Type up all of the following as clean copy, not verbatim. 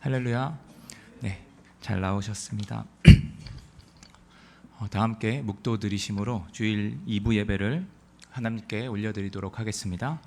할렐루야. 네, 잘 나오셨습니다. 다 함께 묵도 드리심으로 주일 2부 예배를 하나님께 올려드리도록 하겠습니다.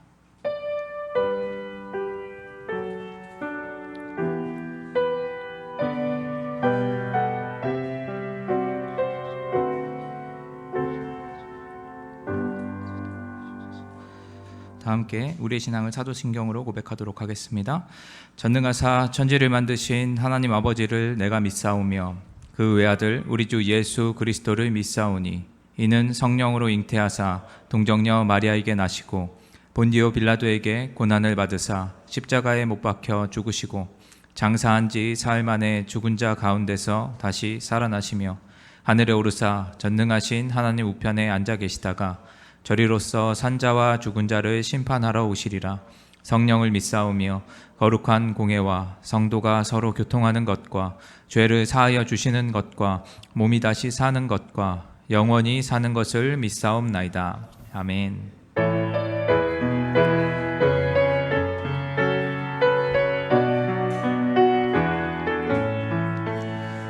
다 함께 우리의 신앙을 사도신경으로 고백하도록 하겠습니다. 전능하사 천지를 만드신 하나님 아버지를 내가 믿사오며 그 외아들 우리 주 예수 그리스도를 믿사오니 이는 성령으로 잉태하사 동정녀 마리아에게 나시고 본디오 빌라도에게 고난을 받으사 십자가에 못 박혀 죽으시고 장사한 지 사흘 만에 죽은 자 가운데서 다시 살아나시며 하늘에 오르사 전능하신 하나님 우편에 앉아 계시다가 저리로서 산자와 죽은 자를 심판하러 오시리라. 성령을 믿사오며 거룩한 공회와 성도가 서로 교통하는 것과 죄를 사하여 주시는 것과 몸이 다시 사는 것과 영원히 사는 것을 믿사옵나이다. 아멘.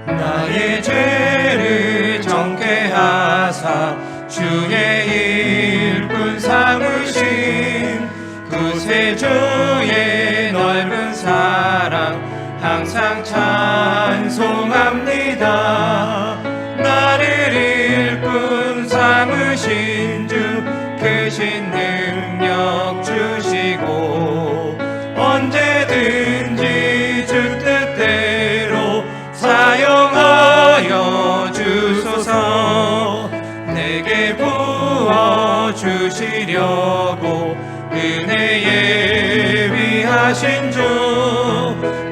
나의 죄를 정케 하사 주의 일꾼 삼으신 구세주의 넓은 사랑 항상 찬송합니다. 나를 일꾼 삼으신 주 크신 능력 주시고 언제든지 주 뜻대로 사용하여 주소서. 내게 부어주시려고 은혜에 위하신 주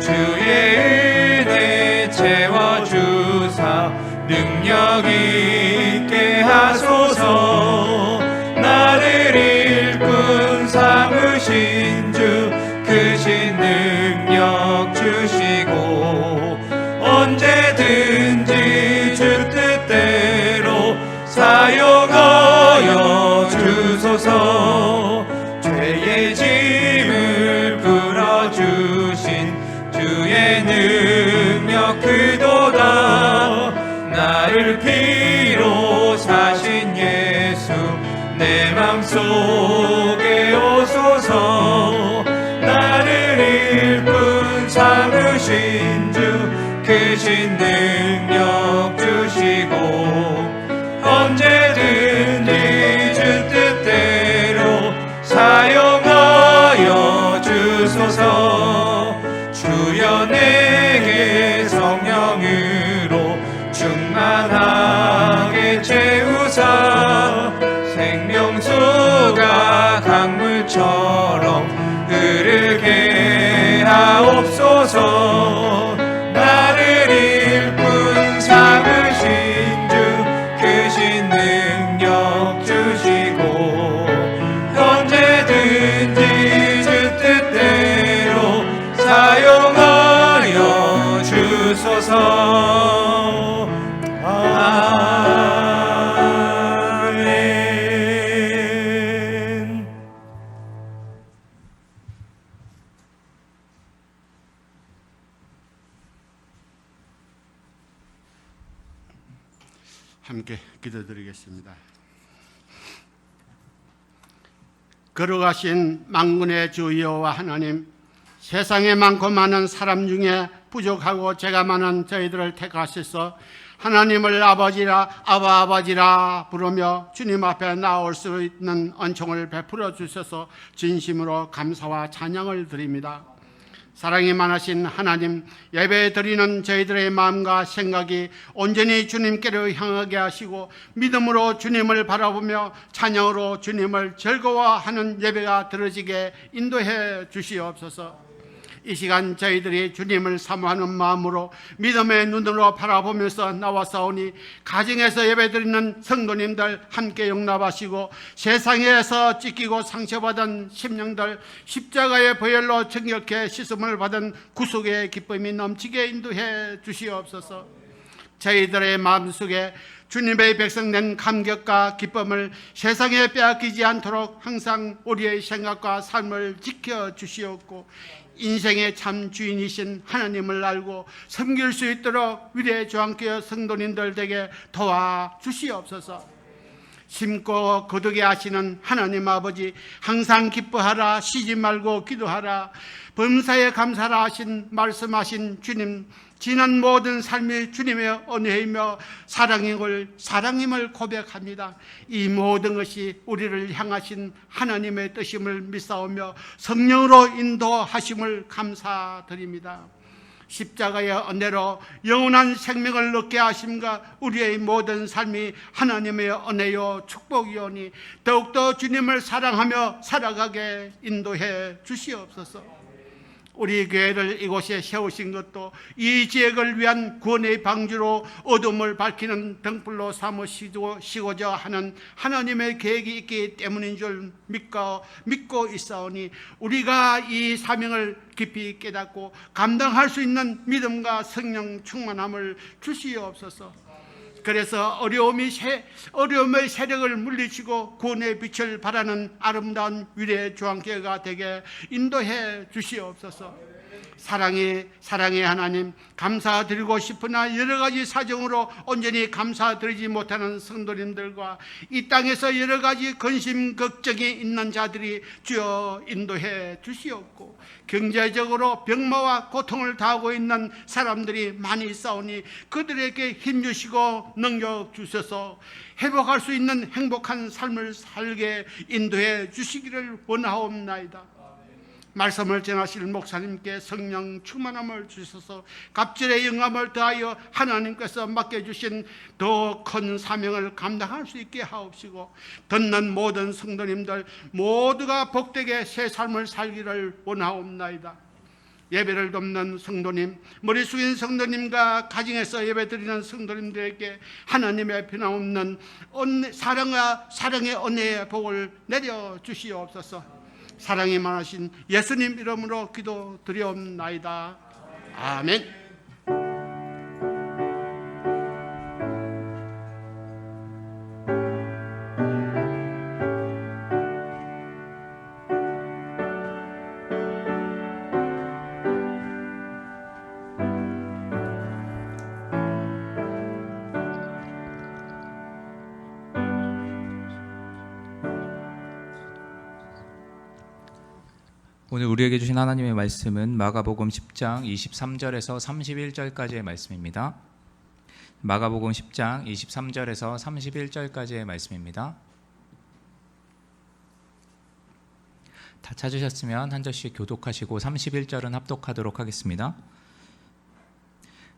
주의 은혜 채워주사 능력 있게 하소서. 나를 일꾼 삼으신 주 크신 능력 주시고 언제든지 주 뜻대로 사용하여 주소서. 죄의 짐을 풀어주신 주의 능력 크도다. 나를 피로 사신 예수 내 맘속에 오소서. 나를 일꾼 삼으신 주 크신 능력 주시고 언제든지 주 뜻대로 사용하여 주소서. 주여 내게 성령으로 충만하게 채우사 생명수가 강물처럼 흐르게 하옵소서. 나를 일꾼 삼으신 주 크신 능력 주시고 언제든지 주 뜻대로 사용하여 주소서. 아멘. 함께 기도드리겠습니다. 걸어가신 만군의 주 여호와 하나님, 세상에 많고 많은 사람 중에 부족하고 죄가 많은 저희들을 택하셔서 하나님을 아버지라 부르며 주님 앞에 나올 수 있는 은총을 베풀어 주셔서 진심으로 감사와 찬양을 드립니다. 사랑이 많으신 하나님, 예배 드리는 저희들의 마음과 생각이 온전히 주님께로 향하게 하시고 믿음으로 주님을 바라보며 찬양으로 주님을 즐거워하는 예배가 드려지게 인도해 주시옵소서. 이 시간 저희들이 주님을 사모하는 마음으로 믿음의 눈으로 바라보면서 나와사오니 가정에서 예배드리는 성도님들 함께 용납하시고 세상에서 찢기고 상처받은 심령들 십자가의 보혈로 정결케 씻음을 받은 구속의 기쁨이 넘치게 인도해 주시옵소서. 저희들의 마음속에 주님의 백성 된 감격과 기쁨을 세상에 빼앗기지 않도록 항상 우리의 생각과 삶을 지켜주시옵고 인생의 참 주인이신 하나님을 알고 섬길 수 있도록 위대의 조항교회 성도님들에게 도와주시옵소서. 심고 거두게 하시는 하나님 아버지, 항상 기뻐하라, 쉬지 말고 기도하라, 범사에 감사라 하신 말씀하신 주님, 지난 모든 삶이 주님의 은혜이며 사랑임을 고백합니다. 이 모든 것이 우리를 향하신 하나님의 뜻임을 믿사오며 성령으로 인도하심을 감사드립니다. 십자가의 은혜로 영원한 생명을 얻게 하심과 우리의 모든 삶이 하나님의 은혜요 축복이오니 더욱더 주님을 사랑하며 살아가게 인도해 주시옵소서. 우리 교회를 이곳에 세우신 것도 이 지역을 위한 구원의 방주로 어둠을 밝히는 등불로 삼으시고자 하는 하나님의 계획이 있기 때문인 줄 믿고 있사오니 우리가 이 사명을 깊이 깨닫고 감당할 수 있는 믿음과 성령 충만함을 주시옵소서. 그래서 어려움의 세력을 물리치고 구원의 빛을 발하는 아름다운 위대의 조항교회가 되게 인도해 주시옵소서. 사랑의 하나님, 감사드리고 싶으나 여러 가지 사정으로 온전히 감사드리지 못하는 성도님들과 이 땅에서 여러 가지 근심 걱정이 있는 자들이 주여 인도해 주시옵고, 경제적으로 병마와 고통을 당하고 있는 사람들이 많이 있사오니 그들에게 힘주시고 능력 주셔서 회복할 수 있는 행복한 삶을 살게 인도해 주시기를 원하옵나이다. 말씀을 전하실 목사님께 성령 충만함을 주셔서 갑절의 영감을 더하여 하나님께서 맡겨주신 더 큰 사명을 감당할 수 있게 하옵시고, 듣는 모든 성도님들 모두가 복되게 새 삶을 살기를 원하옵나이다. 예배를 돕는 성도님, 머리 숙인 성도님과 가정에서 예배드리는 성도님들에게 하나님의 변함없는 사랑의 은혜의 복을 내려주시옵소서. 사랑이 많으신 예수님 이름으로 기도드리옵나이다. 아멘. 오늘 우리에게 주신 하나님의 말씀은 마가복음 10장 23절에서 31절까지의 말씀입니다. 마가복음 10장 23절에서 31절까지의 말씀입니다. 다 찾으셨으면 한 절씩 교독하시고 31절은 합독하도록 하겠습니다.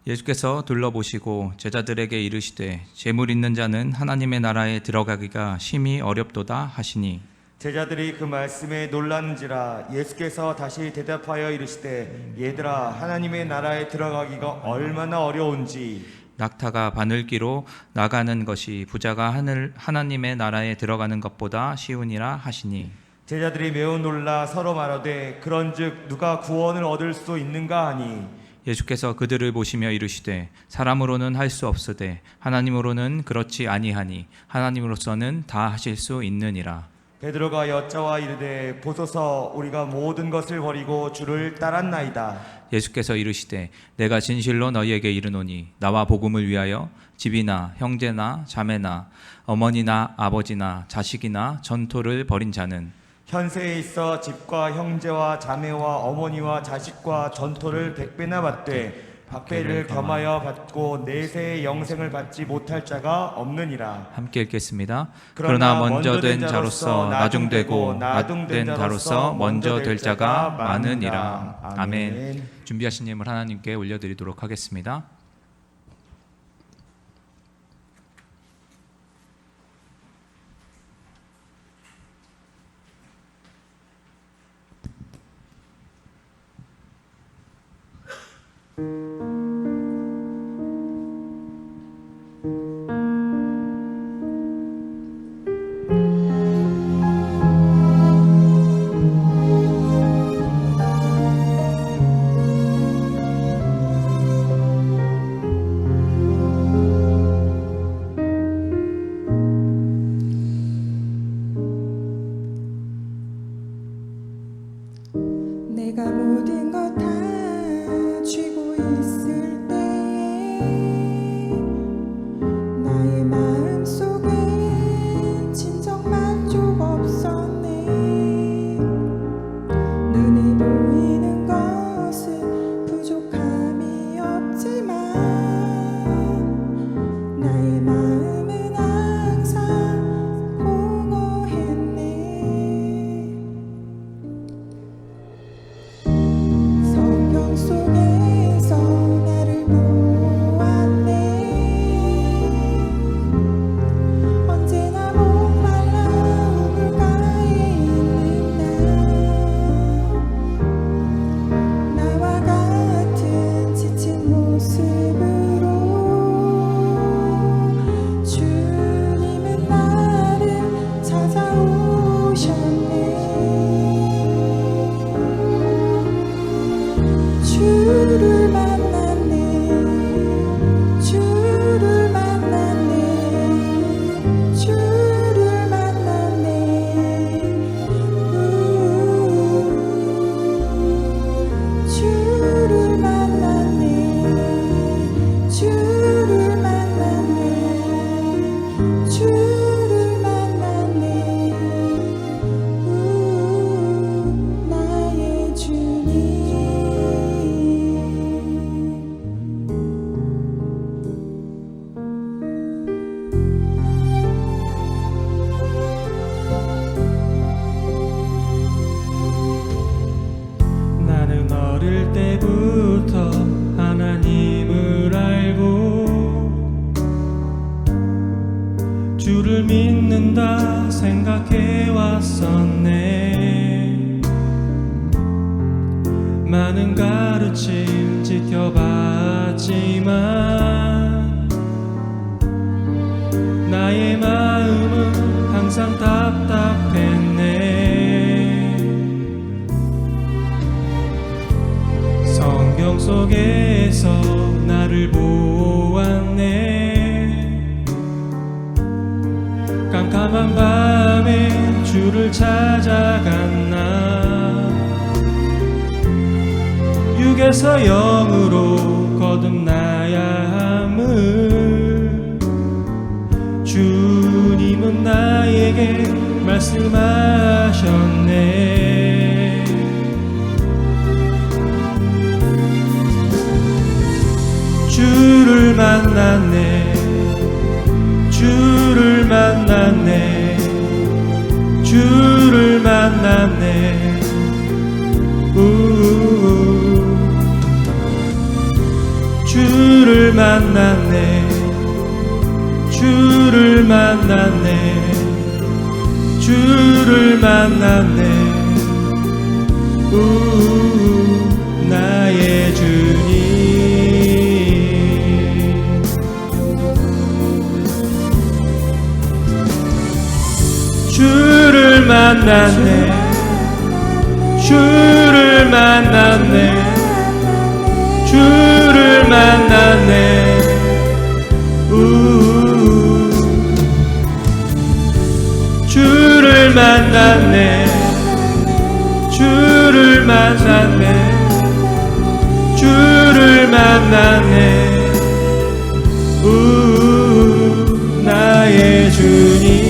예수께서 둘러보시고 제자들에게 이르시되 재물 있는 자는 하나님의 나라에 들어가기가 심히 어렵도다 하시니, 제자들이 그 말씀에 놀랐는지라. 예수께서 다시 대답하여 이르시되 얘들아, 하나님의 나라에 들어가기가 얼마나 어려운지 낙타가 바늘기로 나가는 것이 부자가 하나님의 나라에 들어가는 것보다 쉬우니라 하시니, 제자들이 매우 놀라 서로 말하되 그런즉 누가 구원을 얻을 수 있는가 하니, 예수께서 그들을 보시며 이르시되 사람으로는 할 수 없으되 하나님으로는 그렇지 아니하니 하나님으로서는 다 하실 수 있느니라. 베드로가 여짜와 이르되 보소서, 우리가 모든 것을 버리고 주를 따랐나이다. 예수께서 이르시되 내가 진실로 너희에게 이르노니 나와 복음을 위하여 집이나 형제나 자매나 어머니나 아버지나 자식이나 전토를 벌인 자는 현세에 있어 집과 형제와 자매와 어머니와 자식과 전토를 100배나 받되 박배를 겸하여 받고 내세의 영생을 받지 못할 자가 없느니라. 함께 읽겠습니다. 그러나 먼저 된 자로서 나중되고 나중된 자로서 먼저 될 자가 많으니라. 아멘. 준비하신 예물 하나님께 올려드리도록 하겠습니다. 내가 모든 것 다 쥐고 있을 때에 나의 마음속엔 진정 만족 없었네. 눈에 보이는 것은 부족함이 없지만 나의 마음은 항상 공허했네. 성경 속에서 나를 보았네. 언제나 목말라 우물가에 있는 나와 같은 지친 모습으로 주님은 나를 찾아오셨네. 주를 만났네. 주를 만났네. 주를 만났네. 주를 만났네. 주를 만났네. 주를 만났네. 나의 주님. 나는 어릴 때부터 하나님을 알고 주를 믿는다 생각해 왔었네. 많은 가르침 지켜봤지만 나의 마음은 항상 답답했네. 성경 속에서 나를 보았네. 깜깜한 밤에 주를 찾아간 나, 육에서 영으로 거듭나야 함을 주님은 나에게 말씀하셨네. 주를 만났네. 주를 만났네. 주를 만났네. 주를 만났네. 주를 만났네. 주를 만났네. 나의 주님. 주를 만났네. 주를 만났네. 주를 만났네. 주를 만났네. 주를 만났네. 주를 만났네. 나의 주님.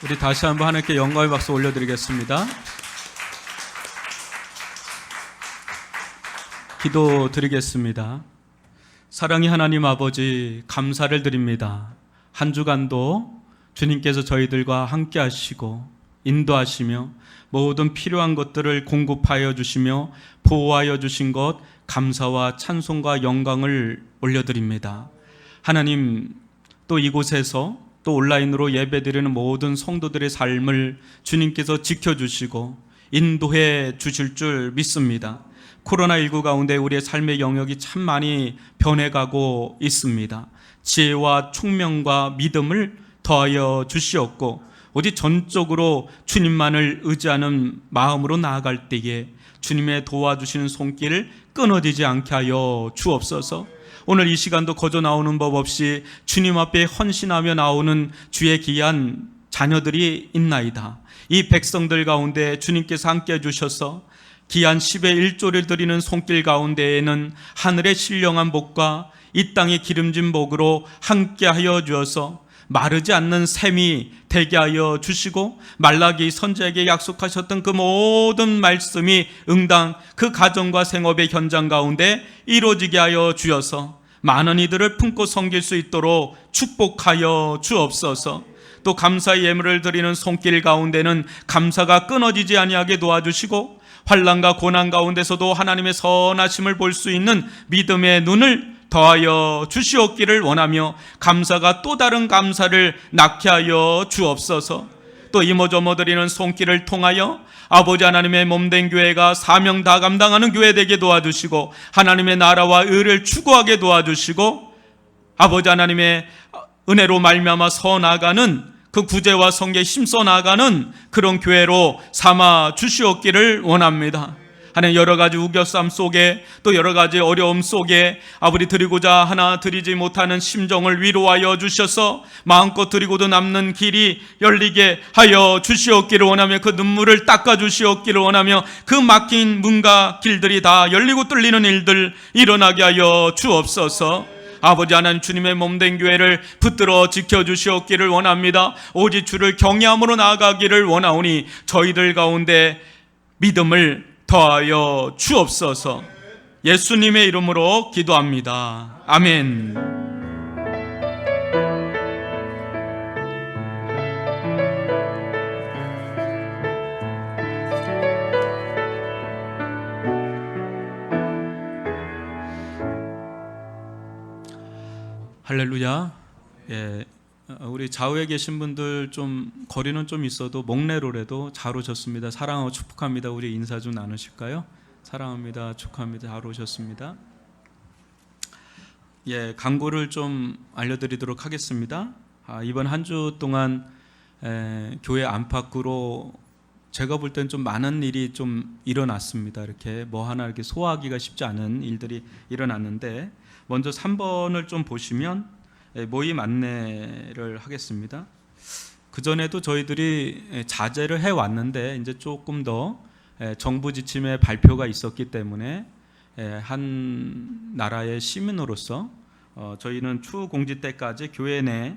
우리 다시 한번 하나님께 영광의 박수 올려드리겠습니다. 기도드리겠습니다. 사랑의 하나님 아버지, 감사를 드립니다. 한 주간도 주님께서 저희들과 함께 하시고 인도하시며 모든 필요한 것들을 공급하여 주시며 보호하여 주신 것 감사와 찬송과 영광을 올려드립니다. 하나님, 또 이곳에서 또 온라인으로 예배드리는 모든 성도들의 삶을 주님께서 지켜주시고 인도해 주실 줄 믿습니다. 코로나19 가운데 우리의 삶의 영역이 참 많이 변해가고 있습니다. 지혜와 총명과 믿음을 더하여 주시옵고 오직 전적으로 주님만을 의지하는 마음으로 나아갈 때에 주님의 도와주시는 손길을 끊어지지 않게 하여 주옵소서. 오늘 이 시간도 거저 나오는 법 없이 주님 앞에 헌신하며 나오는 주의 귀한 자녀들이 있나이다. 이 백성들 가운데 주님께서 함께 해주셔서 귀한 10의 1조를 드리는 손길 가운데에는 하늘의 신령한 복과 이 땅의 기름진 복으로 함께하여 주어서 마르지 않는 샘이 되게 하여 주시고 말라기 선지자에게 약속하셨던 그 모든 말씀이 응당 그 가정과 생업의 현장 가운데 이루어지게 하여 주어서 많은 이들을 품고 섬길 수 있도록 축복하여 주옵소서. 또 감사의 예물을 드리는 손길 가운데는 감사가 끊어지지 아니하게 도와주시고 환난과 고난 가운데서도 하나님의 선하심을 볼 수 있는 믿음의 눈을 더하여 주시옵기를 원하며 감사가 또 다른 감사를 낳게 하여 주옵소서. 또 이모저모 드리는 손길을 통하여 아버지 하나님의 몸된 교회가 사명 다 감당하는 교회 되게 도와주시고 하나님의 나라와 의를 추구하게 도와주시고 아버지 하나님의 은혜로 말미암아 서 나가는 그 구제와 성계에 힘써 나가는 그런 교회로 삼아 주시옵기를 원합니다. 하나님 여러 가지 우겨쌈 속에 또 여러 가지 어려움 속에 아버지 드리고자 하나 드리지 못하는 심정을 위로하여 주셔서 마음껏 드리고도 남는 길이 열리게 하여 주시옵기를 원하며 그 눈물을 닦아 주시옵기를 원하며 그 막힌 문과 길들이 다 열리고 뚫리는 일들 일어나게 하여 주옵소서. 아버지 하나님 주님의 몸된 교회를 붙들어 지켜주시옵기를 원합니다. 오직 주를 경외함으로 나아가기를 원하오니 저희들 가운데 믿음을 더하여 주옵소서. 예수님의 이름으로 기도합니다. 아멘. 할렐루야. 예, 우리 좌우에 계신 분들 좀 거리는 좀 있어도 목례로라도 잘 오셨습니다. 사랑하고 축복합니다. 우리 인사 좀 나누실까요? 사랑합니다. 축하합니다. 잘 오셨습니다. 예, 광고를 좀 알려드리도록 하겠습니다. 이번 한 주 동안 교회 안팎으로 제가 볼 땐 좀 많은 일이 좀 일어났습니다. 이렇게 뭐 하나 이렇게 소화하기가 쉽지 않은 일들이 일어났는데 먼저 3번을 좀 보시면 모임 안내를 하겠습니다. 그전에도 저희들이 자제를 해왔는데 이제 조금 더 정부 지침의 발표가 있었기 때문에 한 나라의 시민으로서 저희는 추후 공지 때까지 교회 내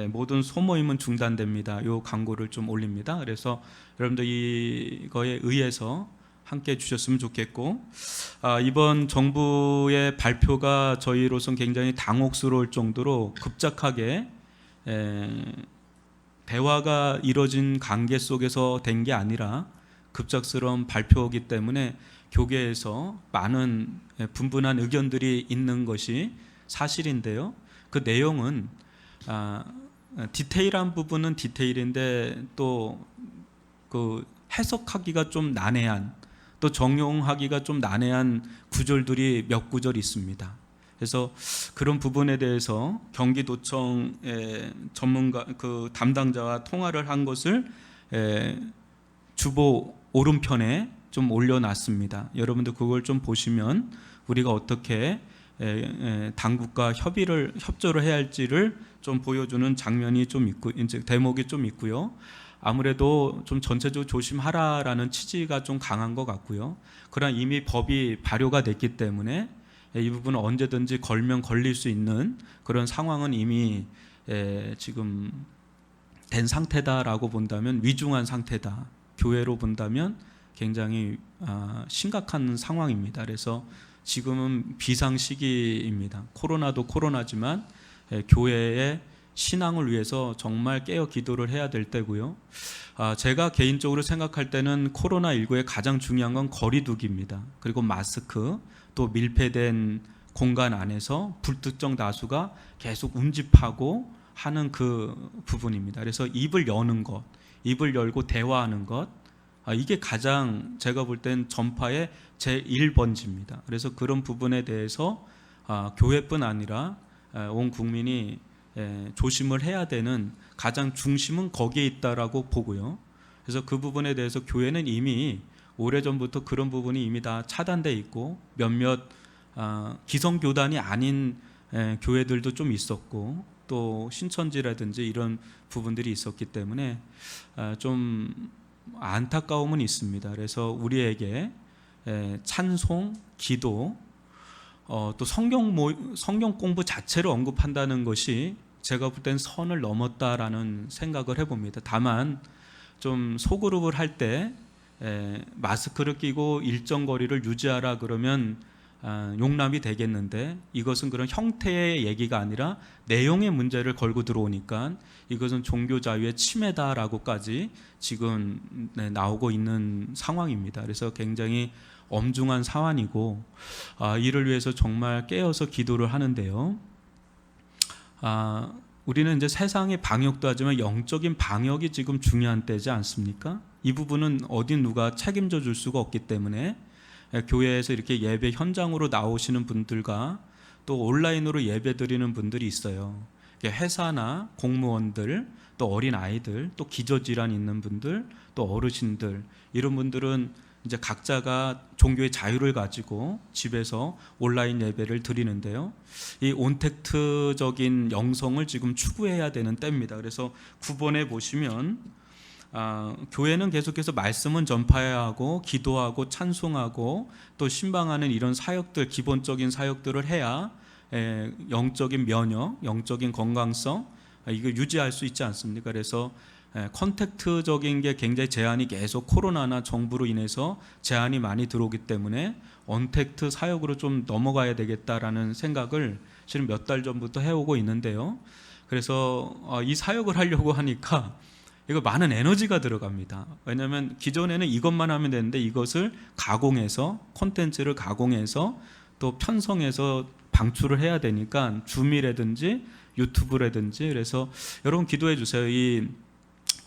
모든 소모임은 중단됩니다. 이 광고를 좀 올립니다. 그래서 여러분들 이거에 의해서 함께 해주셨으면 좋겠고 이번 정부의 발표가 저희로서는 굉장히 당혹스러울 정도로 급작하게 대화가 이뤄진 관계 속에서 된 게 아니라 급작스러운 발표이기 때문에 교계에서 많은 분분한 의견들이 있는 것이 사실인데요. 그 내용은 디테일한 부분은 디테일인데 또 그 해석하기가 좀 난해한 또 정용하기가 좀 난해한 구절들이 몇 구절 있습니다. 그래서 그런 부분에 대해서 경기도청의 전문가 그 담당자와 통화를 한 것을 주보 오른편에 좀 올려놨습니다. 여러분들 그걸 좀 보시면 우리가 어떻게 당국과 협조를 해야 할지를 좀 보여주는 장면이 좀 있고 이제 대목이 좀 있고요. 아무래도 좀 전체적으로 조심하라라는 취지가 좀 강한 것 같고요. 그러나 이미 법이 발효가 됐기 때문에 이 부분은 언제든지 걸면 걸릴 수 있는 그런 상황은 이미 지금 된 상태다라고 본다면 위중한 상태다. 교회로 본다면 굉장히 심각한 상황입니다. 그래서 지금은 비상 시기입니다. 코로나도 코로나지만 교회의 신앙을 위해서 정말 깨어 기도를 해야 될 때고요. 제가 개인적으로 생각할 때는 코로나19의 가장 중요한 건 거리두기입니다. 그리고 마스크, 또 밀폐된 공간 안에서 불특정 다수가 계속 운집하고 하는 그 부분입니다. 그래서 입을 여는 것, 입을 열고 대화하는 것, 이게 가장 제가 볼 땐 전파의 제1번지입니다. 그래서 그런 부분에 대해서 교회뿐 아니라 온 국민이 조심을 해야 되는 가장 중심은 거기에 있다라고 보고요. 그래서 그 부분에 대해서 교회는 이미 오래전부터 그런 부분이 이미 다 차단돼 있고 몇몇 기성교단이 아닌 교회들도 좀 있었고 또 신천지라든지 이런 부분들이 있었기 때문에 좀 안타까움은 있습니다. 그래서 우리에게 찬송, 기도, 또 성경 공부 자체를 언급한다는 것이 제가 볼 땐 선을 넘었다라는 생각을 해봅니다. 다만 좀 소그룹을 할 때 마스크를 끼고 일정 거리를 유지하라 그러면 용납이 되겠는데 이것은 그런 형태의 얘기가 아니라 내용의 문제를 걸고 들어오니까 이것은 종교 자유의 침해다라고까지 지금 나오고 있는 상황입니다. 그래서 굉장히 엄중한 사안이고 이를 위해서 정말 깨어서 기도를 하는데요. 우리는 이제 세상의 방역도 하지만 영적인 방역이 지금 중요한 때지 않습니까? 이 부분은 어디 누가 책임져 줄 수가 없기 때문에 교회에서 이렇게 예배 현장으로 나오시는 분들과 또 온라인으로 예배 드리는 분들이 있어요. 회사나 공무원들, 또 어린 아이들, 또 기저질환 있는 분들, 또 어르신들 이런 분들은 이제 각자가 종교의 자유를 가지고 집에서 온라인 예배를 드리는데요. 이 온택트적인 영성을 지금 추구해야 되는 때입니다. 그래서 9번에 보시면 교회는 계속해서 말씀은 전파해야 하고 기도하고 찬송하고 또 신방하는 이런 사역들, 기본적인 사역들을 해야 영적인 면역, 영적인 건강성 이거 유지할 수 있지 않습니까? 그래서 컨택트적인 게 굉장히 제한이 계속 코로나나 정부로 인해서 제한이 많이 들어오기 때문에 언택트 사역으로 좀 넘어가야 되겠다라는 생각을 실은 몇 달 전부터 해오고 있는데요. 그래서 이 사역을 하려고 하니까 이거 많은 에너지가 들어갑니다. 왜냐하면 기존에는 이것만 하면 되는데 이것을 가공해서 콘텐츠를 가공해서 또 편성해서 방출을 해야 되니까 줌이라든지 유튜브라든지 그래서 여러분 기도해 주세요. 이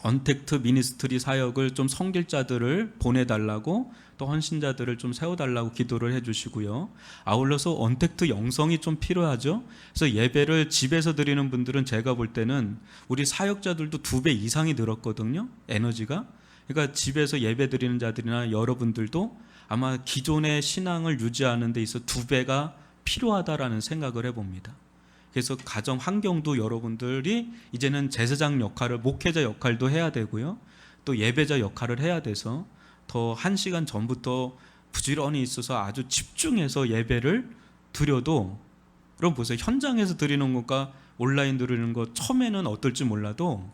언택트 미니스트리 사역을 좀 섬길자들을 보내달라고 또 헌신자들을 좀 세워달라고 기도를 해주시고요. 아울러서 언택트 영성이 좀 필요하죠. 그래서 예배를 집에서 드리는 분들은 제가 볼 때는 우리 사역자들도 2배 이상이 늘었거든요. 에너지가. 그러니까 집에서 예배 드리는 자들이나 여러분들도 아마 기존의 신앙을 유지하는 데 있어 2배가 필요하다라는 생각을 해봅니다. 그래서 가정 환경도 여러분들이 이제는 제사장 역할을 목회자 역할도 해야 되고요. 또 예배자 역할을 해야 돼서 더 1시간 전부터 부지런히 있어서 아주 집중해서 예배를 드려도 여러분 보세요. 현장에서 드리는 것과 온라인 드리는 것 처음에는 어떨지 몰라도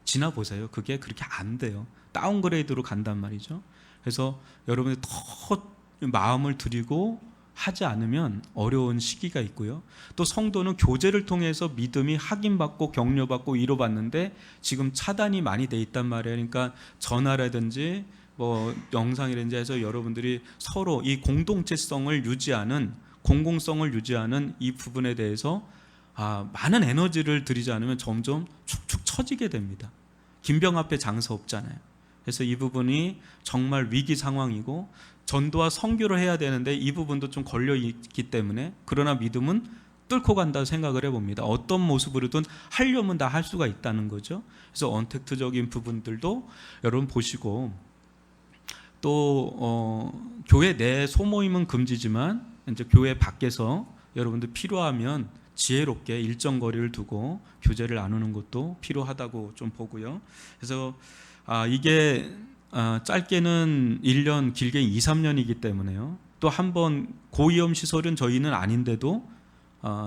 지나보세요. 그게 그렇게 안 돼요. 다운그레이드로 간단 말이죠. 그래서 여러분이 더 마음을 들이고 하지 않으면 어려운 시기가 있고요. 또 성도는 교제를 통해서 믿음이 확인받고 격려받고 위로받는데 지금 차단이 많이 돼 있단 말이에요. 그러니까 전화라든지 뭐 영상이라든지 해서 여러분들이 서로 이 공동체성을 유지하는 공공성을 유지하는 이 부분에 대해서 많은 에너지를 들이지 않으면 점점 축축 처지게 됩니다. 김병 앞에 장사 없잖아요. 그래서 이 부분이 정말 위기 상황이고 전도와 선교를 해야 되는데 이 부분도 좀 걸려 있기 때문에 그러나 믿음은 뚫고 간다 생각을 해봅니다. 어떤 모습으로든 하려면 다 할 수가 있다는 거죠. 그래서 언택트적인 부분들도 여러분 보시고 또 교회 내 소모임은 금지지만 이제 교회 밖에서 여러분들 필요하면 지혜롭게 일정 거리를 두고 교제를 나누는 것도 필요하다고 좀 보고요. 그래서 이게 짧게는 1년 길게 2, 3년이기 때문에요. 또 한 번 고위험 시설은 저희는 아닌데도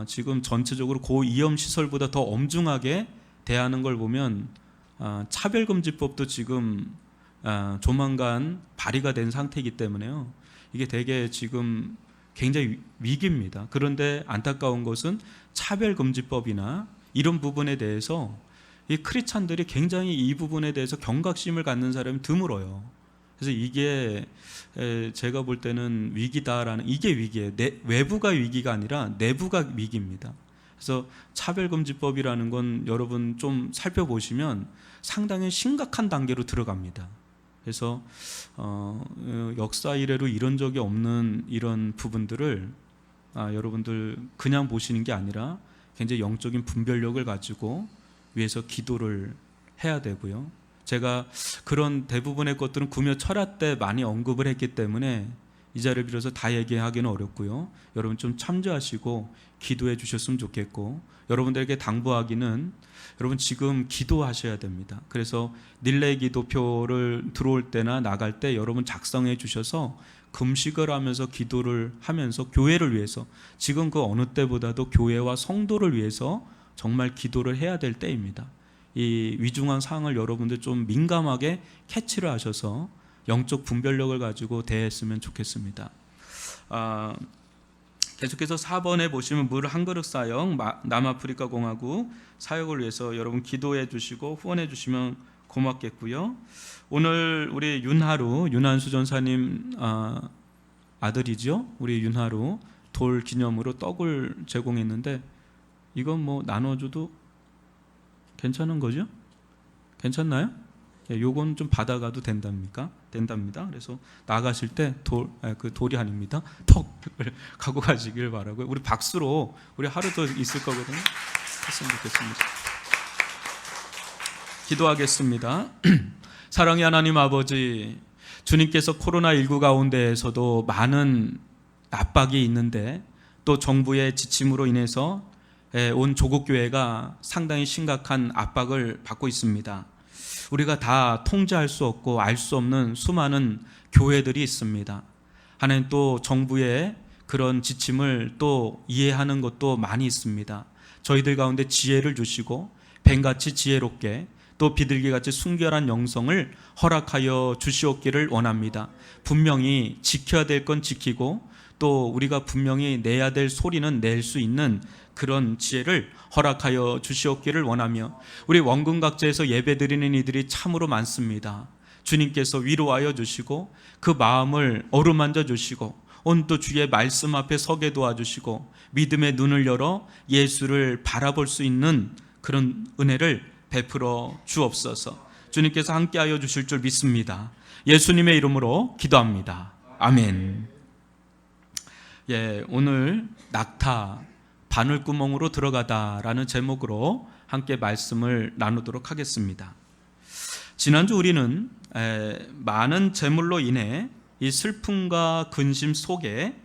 지금 전체적으로 고위험 시설보다 더 엄중하게 대하는 걸 보면 차별금지법도 지금 조만간 발의가 된 상태이기 때문에요. 이게 되게 지금 굉장히 위기입니다. 그런데 안타까운 것은 차별금지법이나 이런 부분에 대해서 이 크리스찬들이 굉장히 이 부분에 대해서 경각심을 갖는 사람이 드물어요. 그래서 이게 제가 볼 때는 위기다라는 이게 위기예요. 외부가 위기가 아니라 내부가 위기입니다. 그래서 차별금지법이라는 건 여러분 좀 살펴보시면 상당히 심각한 단계로 들어갑니다. 그래서 역사 이래로 이런 적이 없는 이런 부분들을 여러분들 그냥 보시는 게 아니라 굉장히 영적인 분별력을 가지고 위해서 기도를 해야 되고요. 제가 그런 대부분의 것들은 구며 철학 때 많이 언급을 했기 때문에 이 자리를 빌어서 다 얘기하기는 어렵고요. 여러분 좀 참조하시고 기도해 주셨으면 좋겠고, 여러분들에게 당부하기는 여러분 지금 기도하셔야 됩니다. 그래서 릴레이 기도표를 들어올 때나 나갈 때 여러분 작성해 주셔서 금식을 하면서 기도를 하면서 교회를 위해서, 지금 그 어느 때보다도 교회와 성도를 위해서 정말 기도를 해야 될 때입니다. 이 위중한 사항을 여러분들 좀 민감하게 캐치를 하셔서 영적 분별력을 가지고 대했으면 좋겠습니다. 계속해서 4번에 보시면 물 한 그릇 사역 남아프리카 공화국 사역을 위해서 여러분 기도해 주시고 후원해 주시면 고맙겠고요. 오늘 우리 윤한수 전사님 아들이죠. 우리 윤하루 돌 기념으로 떡을 제공했는데 이건 뭐 나눠줘도 괜찮은 거죠? 괜찮나요? 요건 좀 받아가도 된답니다. 그래서 나가실 때 그 돌이 아닙니다. 턱을 갖고 가시길 바라고요. 우리 박수로 우리 하루 더 있을 거거든요. 했으면 좋겠습니다. 기도하겠습니다. 사랑의 하나님 아버지, 주님께서 코로나19 가운데에서도 많은 압박이 있는데 또 정부의 지침으로 인해서 온 조국교회가 상당히 심각한 압박을 받고 있습니다. 우리가 다 통제할 수 없고 알 수 없는 수많은 교회들이 있습니다. 하나님 또 정부의 그런 지침을 또 이해하는 것도 많이 있습니다. 저희들 가운데 지혜를 주시고 뱀같이 지혜롭게 또 비둘기같이 순결한 영성을 허락하여 주시옵기를 원합니다. 분명히 지켜야 될 건 지키고 또 우리가 분명히 내야 될 소리는 낼 수 있는 그런 지혜를 허락하여 주시옵기를 원하며, 우리 원근각자에서 예배드리는 이들이 참으로 많습니다. 주님께서 위로하여 주시고 그 마음을 어루만져 주시고 오늘도 주의 말씀 앞에 서게 도와주시고 믿음의 눈을 열어 예수를 바라볼 수 있는 그런 은혜를 베풀어 주옵소서. 주님께서 함께하여 주실 줄 믿습니다. 예수님의 이름으로 기도합니다. 아멘. 오늘 낙타 바늘구멍으로 들어가다라는 제목으로 함께 말씀을 나누도록 하겠습니다. 지난주 우리는 많은 재물로 인해 이 슬픔과 근심 속에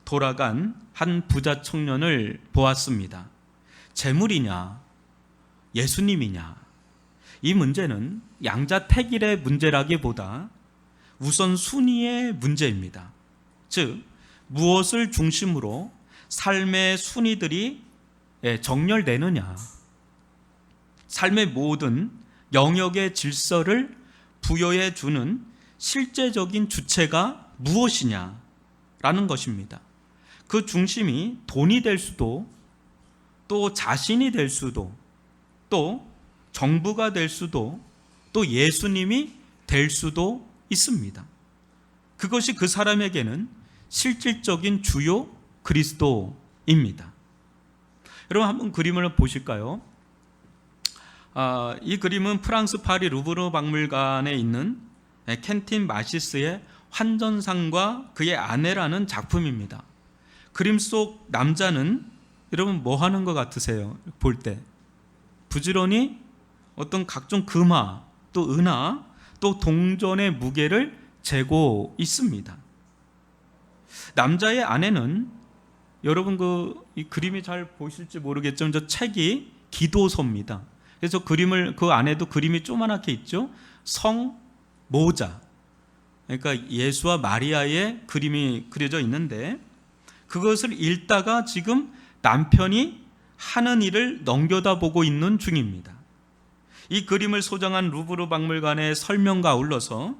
돌아간 한 부자 청년을 보았습니다. 재물이냐 예수님이냐, 이 문제는 양자택일의 문제라기보다 우선 순위의 문제입니다. 즉 무엇을 중심으로 삶의 순위들이 정렬되느냐, 삶의 모든 영역의 질서를 부여해 주는 실제적인 주체가 무엇이냐라는 것입니다. 그 중심이 돈이 될 수도, 또 자신이 될 수도, 또 정부가 될 수도, 또 예수님이 될 수도 있습니다. 그것이 그 사람에게는 실질적인 주요 그리스도입니다. 여러분 한번 그림을 보실까요? 이 그림은 프랑스 파리 루브르 박물관에 있는 켄틴 마시스의 환전상과 그의 아내라는 작품입니다. 그림 속 남자는 여러분 뭐 하는 것 같으세요? 볼 때 부지런히 어떤 각종 금화 또 은화 또 동전의 무게를 재고 있습니다. 남자의 아내는 여러분 이 그림이 잘 보이실지 모르겠지만 저 책이 기도서입니다. 그래서 그 안에도 그림이 조그맣게 있죠. 성 모자, 그러니까 예수와 마리아의 그림이 그려져 있는데 그것을 읽다가 지금 남편이 하는 일을 넘겨다보고 있는 중입니다. 이 그림을 소장한 루브르 박물관의 설명과 아울러서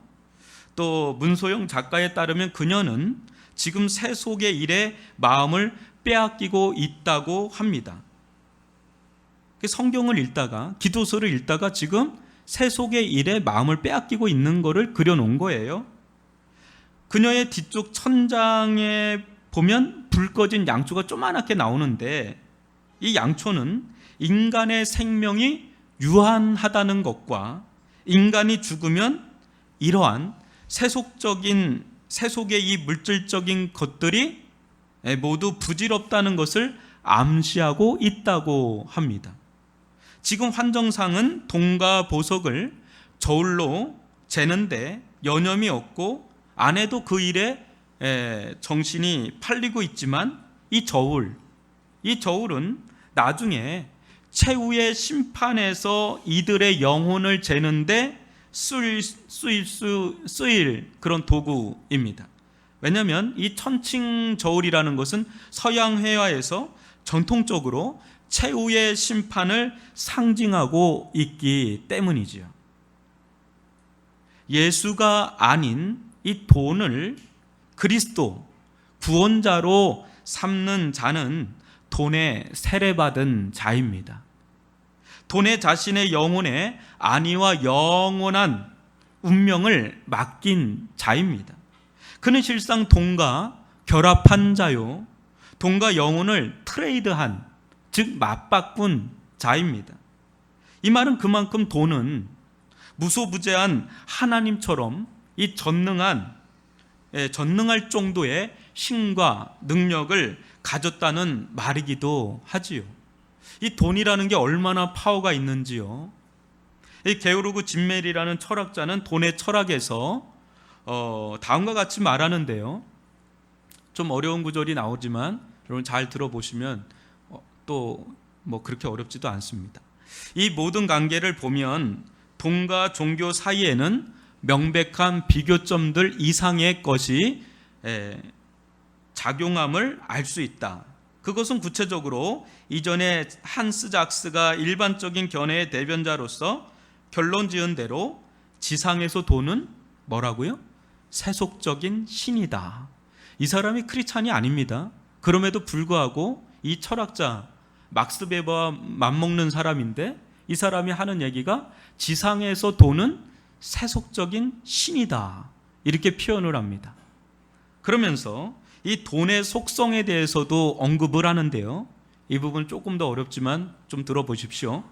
또 문소영 작가에 따르면 그녀는 지금 세속의 일에 마음을 빼앗기고 있다고 합니다. 성경을 읽다가 기도서를 읽다가 지금 세속의 일에 마음을 빼앗기고 있는 것을 그려놓은 거예요. 그녀의 뒤쪽 천장에 보면 불 꺼진 양초가 조그맣게 나오는데 이 양초는 인간의 생명이 유한하다는 것과 인간이 죽으면 이러한 세속의 이 물질적인 것들이 모두 부질없다는 것을 암시하고 있다고 합니다. 지금 환정상은 동과 보석을 저울로 재는데 여념이 없고 안 해도 그 일에 정신이 팔리고 있지만 이 저울은 나중에 최후의 심판에서 이들의 영혼을 재는데 쓰일 그런 도구입니다. 왜냐하면 이 천칭 저울이라는 것은 서양 회화에서 전통적으로 최후의 심판을 상징하고 있기 때문이지요. 예수가 아닌 이 돈을 그리스도 구원자로 삼는 자는 돈에 세례받은 자입니다. 돈에 자신의 영혼에 안위와 영원한 운명을 맡긴 자입니다. 그는 실상 돈과 결합한 자요, 돈과 영혼을 트레이드한, 즉 맞바꾼 자입니다. 이 말은 그만큼 돈은 무소부재한 하나님처럼 이 전능할 정도의 힘과 능력을 가졌다는 말이기도 하지요. 이 돈이라는 게 얼마나 파워가 있는지요. 이 게오르그 진멜이라는 철학자는 돈의 철학에서 다음과 같이 말하는데요. 좀 어려운 구절이 나오지만 여러분 잘 들어보시면 또 뭐 그렇게 어렵지도 않습니다. 이 모든 관계를 보면 돈과 종교 사이에는 명백한 비교점들 이상의 것이 작용함을 알 수 있다. 그것은 구체적으로 이전에 한스 작스가 일반적인 견해의 대변자로서 결론 지은 대로 지상에서 돈은 뭐라고요? 세속적인 신이다. 이 사람이 크리스찬이 아닙니다. 그럼에도 불구하고 이 철학자 막스 베버와 맞먹는 사람인데 이 사람이 하는 얘기가 지상에서 돈은 세속적인 신이다. 이렇게 표현을 합니다. 그러면서 이 돈의 속성에 대해서도 언급을 하는데요. 이 부분 조금 더 어렵지만 좀 들어보십시오.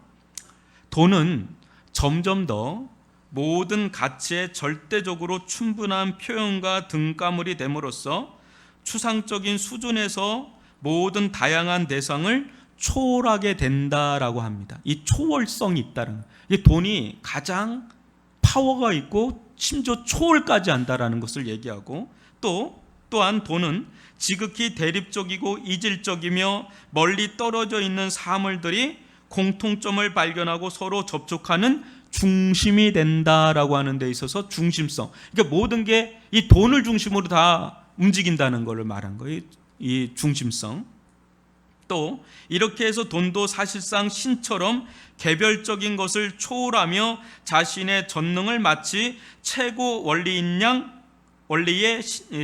돈은 점점 더 모든 가치의 절대적으로 충분한 표현과 등가물이 됨으로써 추상적인 수준에서 모든 다양한 대상을 초월하게 된다라고 합니다. 이 초월성이 있다는, 이 돈이 가장 파워가 있고 심지어 초월까지 한다라는 것을 얘기하고, 또한 돈은 지극히 대립적이고 이질적이며 멀리 떨어져 있는 사물들이 공통점을 발견하고 서로 접촉하는 중심이 된다라고 하는 데 있어서 중심성, 그러니까 모든 게 이 돈을 중심으로 다 움직인다는 것을 말한 거예요. 이 중심성. 또 이렇게 해서 돈도 사실상 신처럼 개별적인 것을 초월하며 자신의 전능을 마치 최고 원리의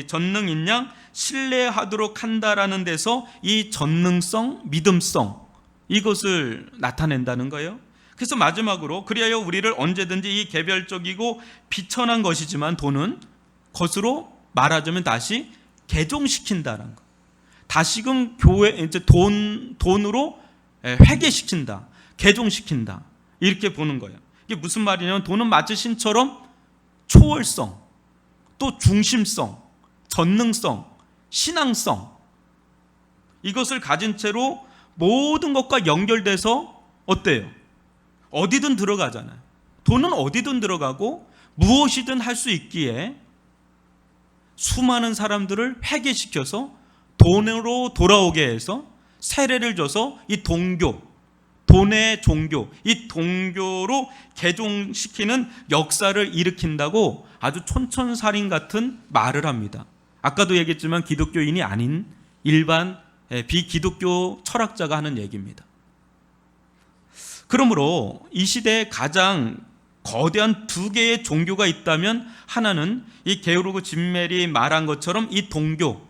전능인 양 신뢰하도록 한다라는 데서 이 전능성, 믿음성, 이것을 나타낸다는 거예요. 그래서 마지막으로, 그리하여 우리를 언제든지 이 개별적이고 비천한 것이지만 돈은 것으로 말하자면 다시 개종시킨다는 거. 다시금 교회 이제 돈으로 회개시킨다, 개종시킨다, 이렇게 보는 거예요. 이게 무슨 말이냐면 돈은 마치 신처럼 초월성, 또 중심성, 전능성, 신앙성, 이것을 가진 채로 모든 것과 연결돼서 어때요? 어디든 들어가잖아요. 돈은 어디든 들어가고 무엇이든 할 수 있기에 수많은 사람들을 회개시켜서 돈으로 돌아오게 해서 세례를 줘서 이 동교, 돈의 종교, 이 동교로 개종시키는 역사를 일으킨다고 아주 촌철살인 같은 말을 합니다. 아까도 얘기했지만 기독교인이 아닌 일반 비기독교 철학자가 하는 얘기입니다. 그러므로 이 시대에 가장 거대한 두 개의 종교가 있다면 하나는 이 게오르그 진멜이 말한 것처럼 이 동교,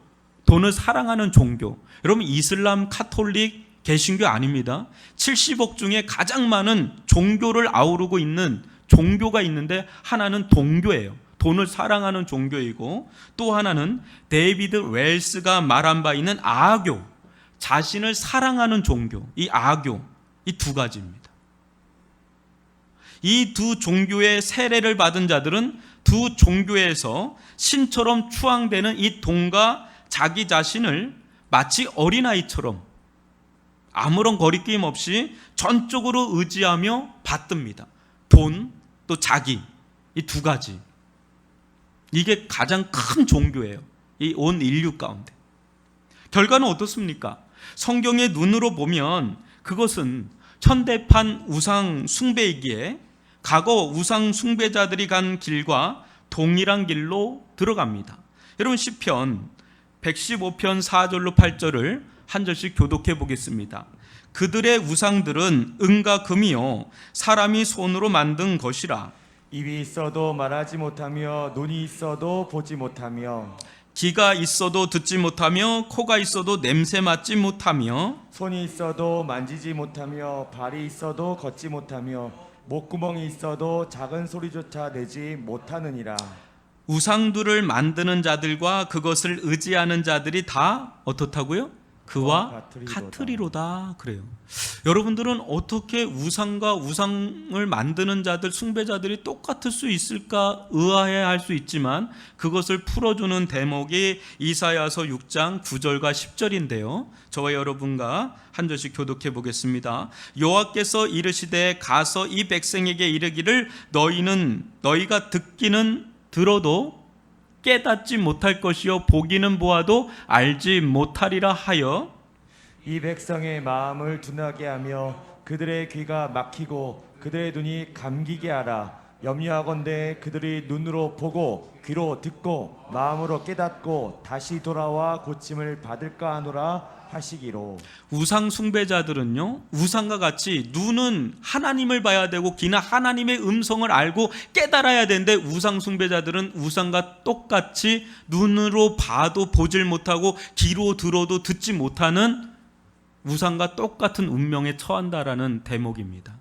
돈을 사랑하는 종교. 여러분 이슬람, 카톨릭, 개신교 아닙니다. 70억 중에 가장 많은 종교를 아우르고 있는 종교가 있는데 하나는 동교예요. 돈을 사랑하는 종교이고, 또 하나는 데이비드 웰스가 말한 바 있는 아교, 자신을 사랑하는 종교. 이 아교, 이 두 가지입니다. 이 두 종교의 세례를 받은 자들은 두 종교에서 신처럼 추앙되는 이 돈과 자기 자신을 마치 어린아이처럼 아무런 거리낌 없이 전적으로 의지하며 받듭니다. 돈, 또 자기, 이 두 가지. 이게 가장 큰 종교예요. 이 온 인류 가운데. 결과는 어떻습니까? 성경의 눈으로 보면 그것은 현대판 우상 숭배이기에 과거 우상 숭배자들이 간 길과 동일한 길로 들어갑니다. 여러분 시편 115편 4절로 8절을 한 절씩 교독해 보겠습니다. 그들의 우상들은 은과 금이요 사람이 손으로 만든 것이라. 입이 있어도 말하지 못하며 눈이 있어도 보지 못하며 귀가 있어도 듣지 못하며 코가 있어도 냄새 맡지 못하며 손이 있어도 만지지 못하며 발이 있어도 걷지 못하며 목구멍이 있어도 작은 소리조차 내지 못하느니라. 우상들을 만드는 자들과 그것을 의지하는 자들이 다 어떻다고요? 그와 같으리로다 그래요. 여러분들은 어떻게 우상과 우상을 만드는 자들, 숭배자들이 똑같을 수 있을까 의아해할 수 있지만 그것을 풀어주는 대목이 이사야서 6장 9절과 10절인데요. 저와 여러분과 한 절씩 교독해 보겠습니다. 여호와께서 이르시되 가서 이 백성에게 이르기를 너희가 듣기는 들어도 깨닫지 못할 것이요 보기는 보아도 알지 못하리라 하여 이 백성의 마음을 둔하게 하며 그들의 귀가 막히고 그들의 눈이 감기게 하라. 염려하건대 그들이 눈으로 보고 귀로 듣고 마음으로 깨닫고 다시 돌아와 고침을 받을까 하노라 하시기로. 우상 숭배자들은요 우상과 같이 눈은 하나님을 봐야 되고 귀나 하나님의 음성을 알고 깨달아야 되는데 우상 숭배자들은 우상과 똑같이 눈으로 봐도 보질 못하고 귀로 들어도 듣지 못하는 우상과 똑같은 운명에 처한다라는 대목입니다.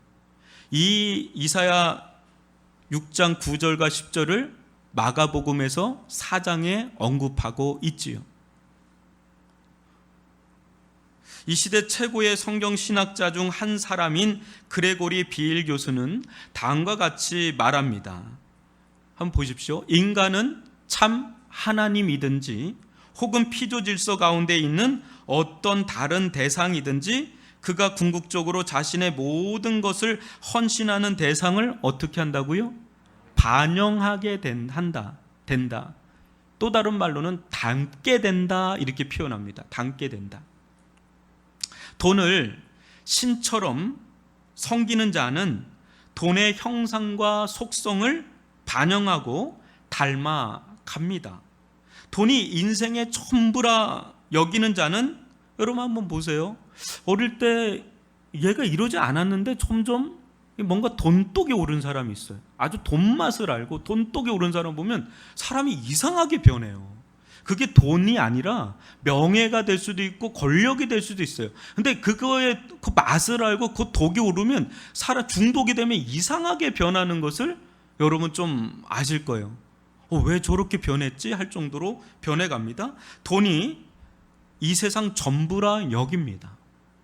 이 이사야 6장 9절과 10절을 마가복음에서 4장에 언급하고 있지요. 이 시대 최고의 성경 신학자 중 한 사람인 그레고리 비일 교수는 다음과 같이 말합니다. 한번 보십시오. 인간은 참 하나님이든지 혹은 피조 질서 가운데 있는 어떤 다른 대상이든지 그가 궁극적으로 자신의 모든 것을 헌신하는 대상을 어떻게 한다고요? 반영하게 된다. 또 다른 말로는 닮게 된다 이렇게 표현합니다. 닮게 된다. 돈을 신처럼 섬기는 자는 돈의 형상과 속성을 반영하고 닮아갑니다. 돈이 인생의 전부라 여기는 자는 여러분 한번 보세요. 어릴 때 얘가 이러지 않았는데 점점 뭔가 돈독이 오른 사람이 있어요. 아주 돈 맛을 알고 돈독이 오른 사람 보면 사람이 이상하게 변해요. 그게 돈이 아니라 명예가 될 수도 있고 권력이 될 수도 있어요. 근데 그거의 그 맛을 알고 그 독이 오르면 중독이 되면 이상하게 변하는 것을 여러분 좀 아실 거예요. 왜 저렇게 변했지? 할 정도로 변해갑니다. 돈이 이 세상 전부라 여깁니다.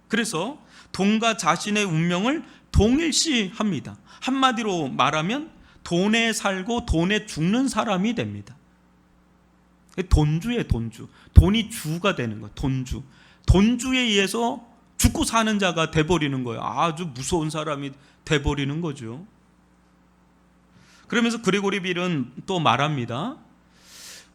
그래서 돈과 자신의 운명을 동일시합니다. 한마디로 말하면 돈에 살고 돈에 죽는 사람이 됩니다. 돈주예요, 돈주. 돈이 주가 되는 거예요, 돈주. 돈주에 의해서 죽고 사는 자가 돼버리는 거예요. 아주 무서운 사람이 돼버리는 거죠. 그러면서 그레고리 빌은 또 말합니다.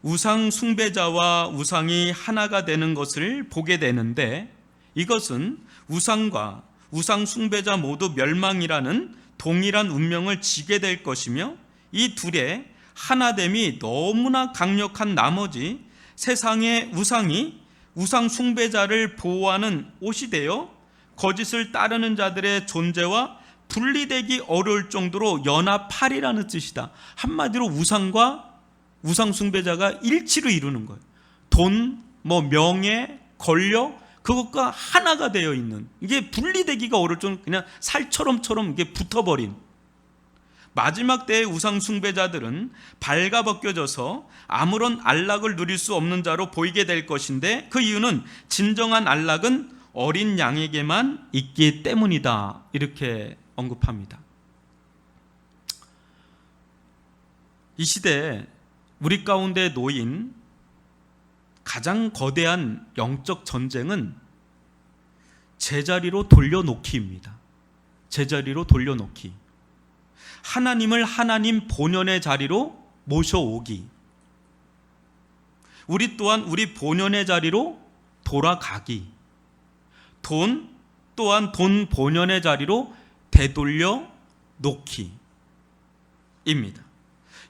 우상 숭배자와 우상이 하나가 되는 것을 보게 되는데 이것은 우상과 우상 숭배자 모두 멸망이라는 동일한 운명을 지게 될 것이며 이 둘의 하나됨이 너무나 강력한 나머지 세상의 우상이 우상 숭배자를 보호하는 옷이 되어 거짓을 따르는 자들의 존재와 분리되기 어려울 정도로 연합하리라는 뜻이다. 한마디로 우상과 우상 숭배자가 일치를 이루는 거예요. 돈, 명예, 권력 그것과 하나가 되어 있는 이게 분리되기가 어려울 정도로 그냥 살처럼 이게 붙어버린 마지막 때의 우상 숭배자들은 발가벗겨져서 아무런 안락을 누릴 수 없는 자로 보이게 될 것인데 그 이유는 진정한 안락은 어린 양에게만 있기 때문이다. 이렇게 언급합니다. 이 시대에 우리 가운데 놓인 가장 거대한 영적 전쟁은 제자리로 돌려놓기입니다. 제자리로 돌려놓기. 하나님을 하나님 본연의 자리로 모셔오기. 우리 또한 우리 본연의 자리로 돌아가기. 돈 또한 돈 본연의 자리로 되돌려 놓기입니다.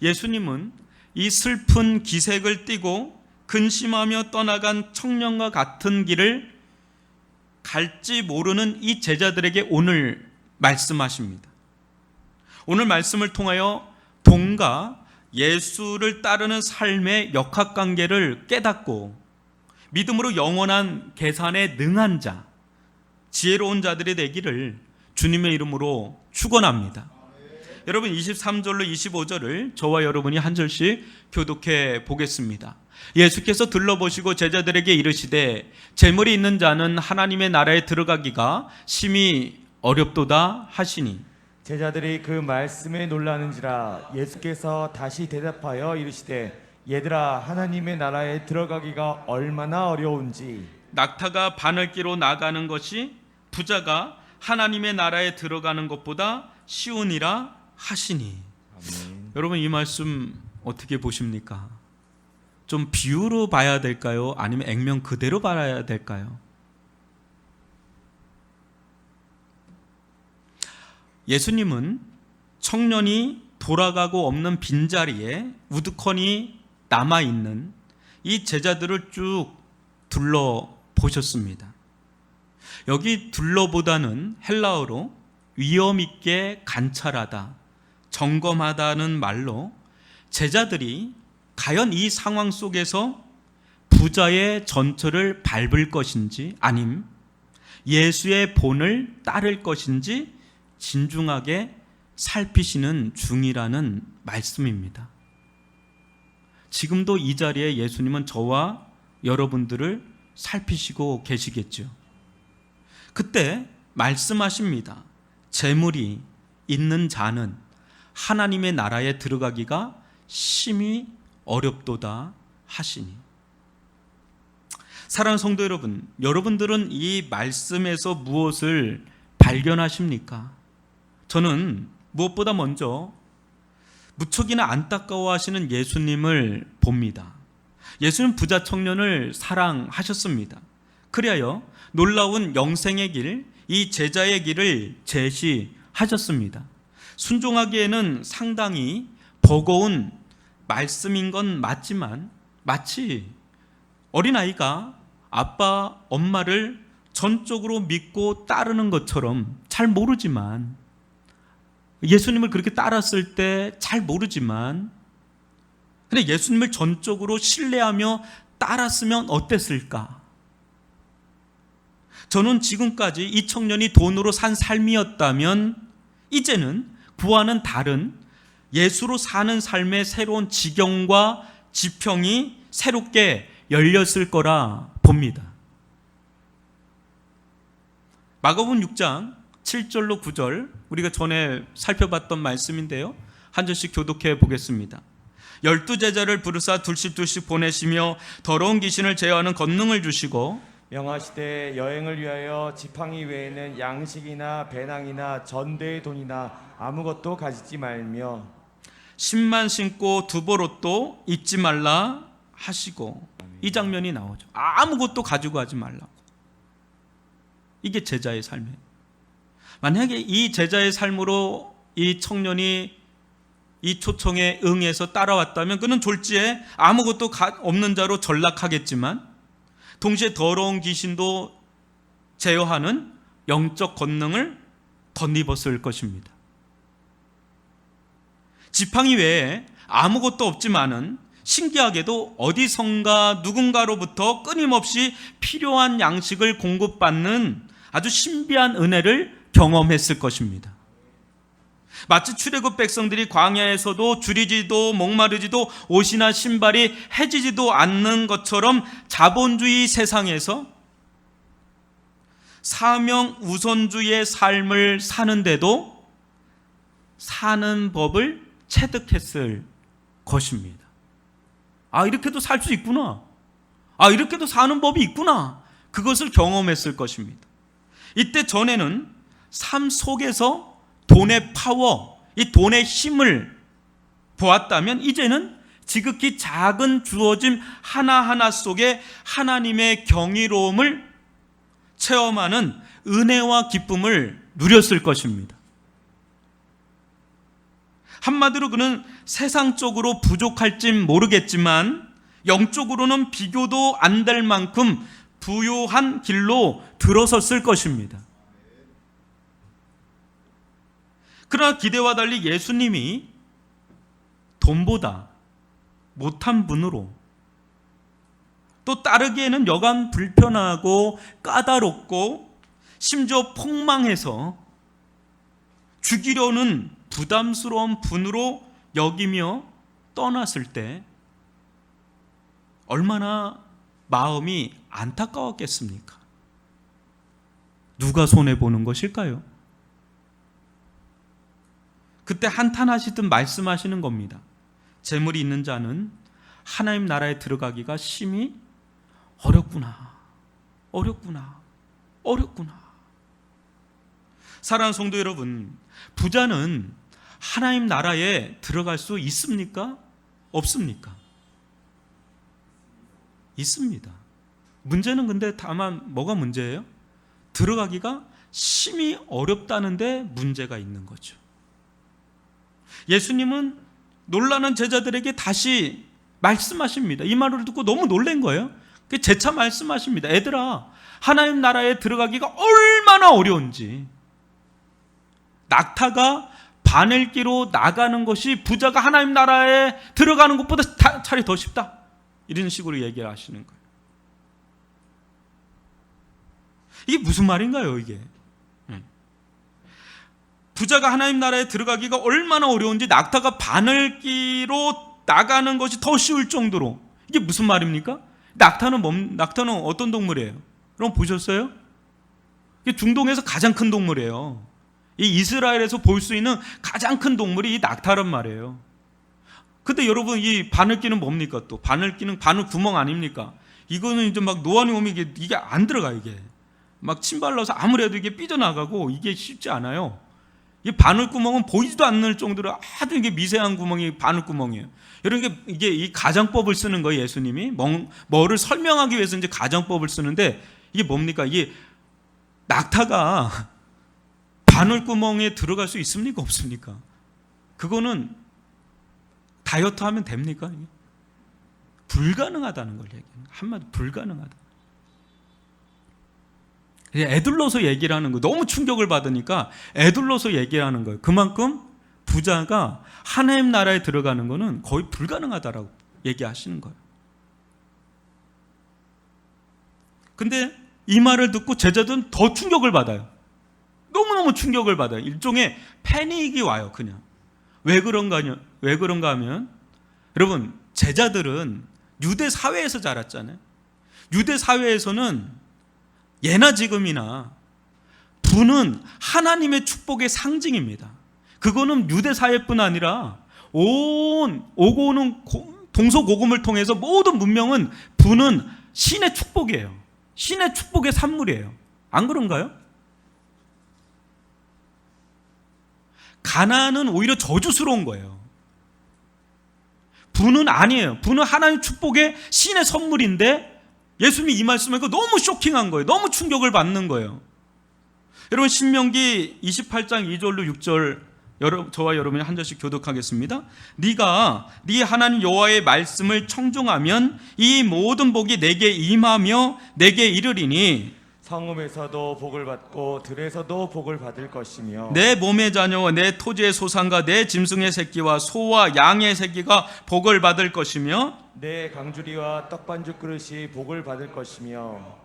예수님은 이 슬픈 기색을 띠고 근심하며 떠나간 청년과 같은 길을 갈지 모르는 이 제자들에게 오늘 말씀하십니다. 오늘 말씀을 통하여 돈과 예수를 따르는 삶의 역학관계를 깨닫고 믿음으로 영원한 계산에 능한 자, 지혜로운 자들이 되기를 주님의 이름으로 축원합니다. 여러분 23절로 25절을 저와 여러분이 한 절씩 교독해 보겠습니다. 예수께서 들러보시고 제자들에게 이르시되 재물이 있는 자는 하나님의 나라에 들어가기가 심히 어렵도다 하시니. 제자들이 그 말씀에 놀라는지라. 예수께서 다시 대답하여 이르시되 얘들아, 하나님의 나라에 들어가기가 얼마나 어려운지. 낙타가 바늘기로 나가는 것이 부자가 하나님의 나라에 들어가는 것보다 쉬우니라 하시니. 아멘. 여러분 이 말씀 어떻게 보십니까? 좀 비유로 봐야 될까요? 아니면 액면 그대로 봐야 될까요? 예수님은 청년이 돌아가고 없는 빈자리에 우두커니 남아있는 이 제자들을 쭉 둘러보셨습니다. 여기 둘러보다는 헬라어로 위험 있게 관찰하다, 점검하다는 말로 제자들이 과연 이 상황 속에서 부자의 전철을 밟을 것인지 아님 예수의 본을 따를 것인지 진중하게 살피시는 중이라는 말씀입니다. 지금도 이 자리에 예수님은 저와 여러분들을 살피시고 계시겠죠. 그때 말씀하십니다. 재물이 있는 자는 하나님의 나라에 들어가기가 심히 어렵도다 하시니. 사랑하는 성도 여러분, 여러분들은 이 말씀에서 무엇을 발견하십니까? 저는 무엇보다 먼저 무척이나 안타까워하시는 예수님을 봅니다. 예수님 부자 청년을 사랑하셨습니다. 그리하여 놀라운 영생의 길, 이 제자의 길을 제시하셨습니다. 순종하기에는 상당히 버거운 말씀인 건 맞지만 마치 어린아이가 아빠, 엄마를 전적으로 믿고 따르는 것처럼 잘 모르지만, 예수님을 그렇게 따랐을 때 잘 모르지만 근데 예수님을 전적으로 신뢰하며 따랐으면 어땠을까? 저는 지금까지 이 청년이 돈으로 산 삶이었다면 이제는 그와는 다른 예수로 사는 삶의 새로운 지경과 지평이 새롭게 열렸을 거라 봅니다. 마가복음 6장 7절로 9절, 우리가 전에 살펴봤던 말씀인데요. 한 절씩 교독해 보겠습니다. 12제자를 부르사 둘씩 보내시며 더러운 귀신을 제어하는 권능을 주시고 명하시되 여행을 위하여 지팡이 외에는 양식이나 배낭이나 전대의 돈이나 아무것도 가지지 말며 신만 신고 두보롯도 입지 말라 하시고. 이 장면이 나오죠. 아무것도 가지고 가지 말라고. 이게 제자의 삶이에요. 만약에 이 제자의 삶으로 이 청년이 이 초청에 응해서 따라왔다면 그는 졸지에 아무것도 없는 자로 전락하겠지만 동시에 더러운 귀신도 제어하는 영적 권능을 덧입었을 것입니다. 지팡이 외에 아무것도 없지만은 신기하게도 어디선가 누군가로부터 끊임없이 필요한 양식을 공급받는 아주 신비한 은혜를 경험했을 것입니다. 마치 출애굽 백성들이 광야에서도 줄이지도 목마르지도 옷이나 신발이 해지지도 않는 것처럼 자본주의 세상에서 사명 우선주의의 삶을 사는데도 사는 법을 체득했을 것입니다. 아, 이렇게도 살 수 있구나. 아, 이렇게도 사는 법이 있구나. 그것을 경험했을 것입니다. 이때 전에는 삶 속에서 돈의 파워, 이 돈의 힘을 보았다면 이제는 지극히 작은 주어짐 하나하나 속에 하나님의 경이로움을 체험하는 은혜와 기쁨을 누렸을 것입니다. 한마디로 그는 세상적으로 부족할지 모르겠지만 영적으로는 비교도 안 될 만큼 부유한 길로 들어섰을 것입니다. 그러나 기대와 달리 예수님이 돈보다 못한 분으로, 또 따르기에는 여간 불편하고 까다롭고 심지어 폭망해서 죽이려는 부담스러운 분으로 여기며 떠났을 때 얼마나 마음이 안타까웠겠습니까? 누가 손해보는 것일까요? 그때 한탄하시듯 말씀하시는 겁니다. 재물이 있는 자는 하나님 나라에 들어가기가 심히 어렵구나. 어렵구나. 어렵구나. 사랑하는 성도 여러분, 부자는 하나님 나라에 들어갈 수 있습니까? 없습니까? 있습니다. 문제는 근데 다만 뭐가 문제예요? 들어가기가 심히 어렵다는데 문제가 있는 거죠. 예수님은 놀라는 제자들에게 다시 말씀하십니다. 이 말을 듣고 너무 놀란 거예요. 재차 말씀하십니다. 애들아, 하나님 나라에 들어가기가 얼마나 어려운지. 낙타가 바늘기로 나가는 것이 부자가 하나님 나라에 들어가는 것보다 차라리 더 쉽다. 이런 식으로 얘기를 하시는 거예요. 이게 무슨 말인가요, 이게? 부자가 하나님 나라에 들어가기가 얼마나 어려운지 낙타가 바늘기로 나가는 것이 더 쉬울 정도로, 이게 무슨 말입니까? 낙타는 어떤 동물이에요? 여러분 보셨어요? 이게 중동에서 가장 큰 동물이에요. 이 이스라엘에서 볼 수 있는 가장 큰 동물이 이 낙타란 말이에요. 근데 여러분, 이 바늘기는 뭡니까? 또 바늘기는 바늘 구멍 아닙니까? 이거는 이제 막 노안이 오면 이게 안 들어가. 이게 막 침 발라서 아무래도 이게 삐져나가고 이게 쉽지 않아요. 이 바늘구멍은 보이지도 않을 정도로 아주 이게 미세한 구멍이 바늘구멍이에요. 여러분, 이게 이 가정법을 쓰는 거예요. 예수님이 뭐를 설명하기 위해서 이제 가정법을 쓰는데, 이게 뭡니까? 이게 낙타가 바늘구멍에 들어갈 수 있습니까? 없습니까? 그거는 다이어트 하면 됩니까? 불가능하다는 걸 얘기해요. 한마디 불가능하다. 애들러서 얘기를 하는 거예요. 너무 충격을 받으니까 애들러서 얘기를 하는 거예요. 그만큼 부자가 하나님 나라에 들어가는 거는 거의 불가능하다라고 얘기하시는 거예요. 근데 이 말을 듣고 제자들은 더 충격을 받아요. 너무너무 충격을 받아요. 일종의 패닉이 와요, 그냥. 왜 그런가 하면, 여러분, 제자들은 유대 사회에서 자랐잖아요. 유대 사회에서는 예나 지금이나 부는 하나님의 축복의 상징입니다. 그거는 유대 사회뿐 아니라 오고 오는 동서고금을 통해서 모든 문명은 부는 신의 축복이에요. 신의 축복의 산물이에요. 안 그런가요? 가난은 오히려 저주스러운 거예요. 부는 아니에요. 부는 하나님 축복의 신의 선물인데, 예수님이 이 말씀하니까 너무 쇼킹한 거예요. 너무 충격을 받는 거예요. 여러분, 신명기 28장 2절로 6절 저와 여러분이 한 절씩 교독하겠습니다. 네가 네 하나님 여호와의 말씀을 청종하면 이 모든 복이 내게 임하며 내게 이르리니 성읍에서도 복을 받고 들에서도 복을 받을 것이며 내 몸의 자녀와 내 토지의 소산과 내 짐승의 새끼와 소와 양의 새끼가 복을 받을 것이며 내 강주리와 떡반죽 그릇이 복을 받을 것이며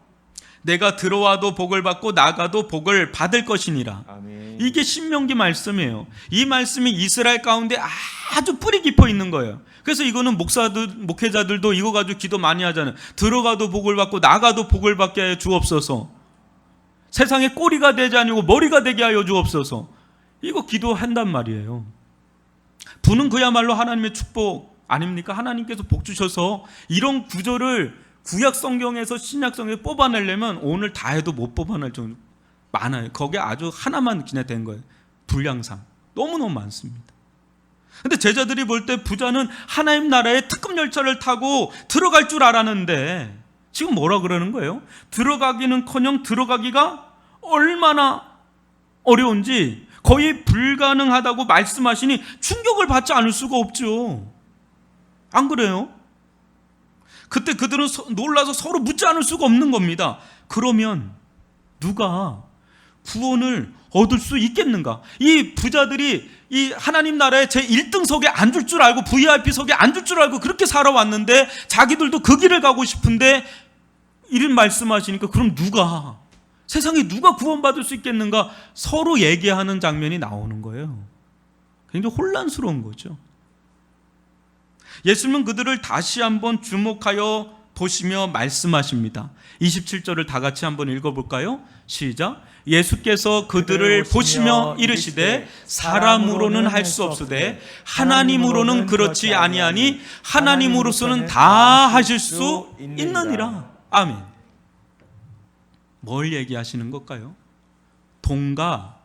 내가 들어와도 복을 받고 나가도 복을 받을 것이니라. 아멘. 이게 신명기 말씀이에요. 이 말씀이 이스라엘 가운데 아주 뿌리 깊어 있는 거예요. 그래서 이거는 목회자들도 이거 가지고 기도 많이 하잖아요. 들어가도 복을 받고 나가도 복을 받게 하여 주옵소서. 세상에 꼬리가 되지 아니고 머리가 되게 하여 주옵소서. 이거 기도한단 말이에요. 부는 그야말로 하나님의 축복, 아닙니까? 하나님께서 복 주셔서 이런 구절을 구약 성경에서 신약 성경에 뽑아내려면 오늘 다 해도 못 뽑아낼 정도 많아요. 거기에 아주 하나만 그냥 된 거예요. 분량상 너무너무 많습니다. 근데 제자들이 볼 때 부자는 하나님 나라의 특급 열차를 타고 들어갈 줄 알았는데 지금 뭐라 그러는 거예요? 들어가기는커녕 들어가기가 얼마나 어려운지 거의 불가능하다고 말씀하시니 충격을 받지 않을 수가 없죠. 안 그래요? 그때 그들은 놀라서 서로 묻지 않을 수가 없는 겁니다. 그러면 누가 구원을 얻을 수 있겠는가? 이 부자들이 이 하나님 나라의 제 1등석에 앉을 줄 알고 VIP석에 앉을 줄 알고 그렇게 살아왔는데 자기들도 그 길을 가고 싶은데 이런 말씀하시니까 그럼 누가 세상에 누가 구원받을 수 있겠는가? 서로 얘기하는 장면이 나오는 거예요. 굉장히 혼란스러운 거죠. 예수님은 그들을 다시 한번 주목하여 보시며 말씀하십니다. 27절을 다 같이 한번 읽어볼까요? 시작. 예수께서 그들을 보시며 이르시되 사람으로는 할 수 없으되 하나님으로는 그렇지 아니하니 하나님으로서는 다 하실 수 있느니라. 아멘. 뭘 얘기하시는 걸까요? 동가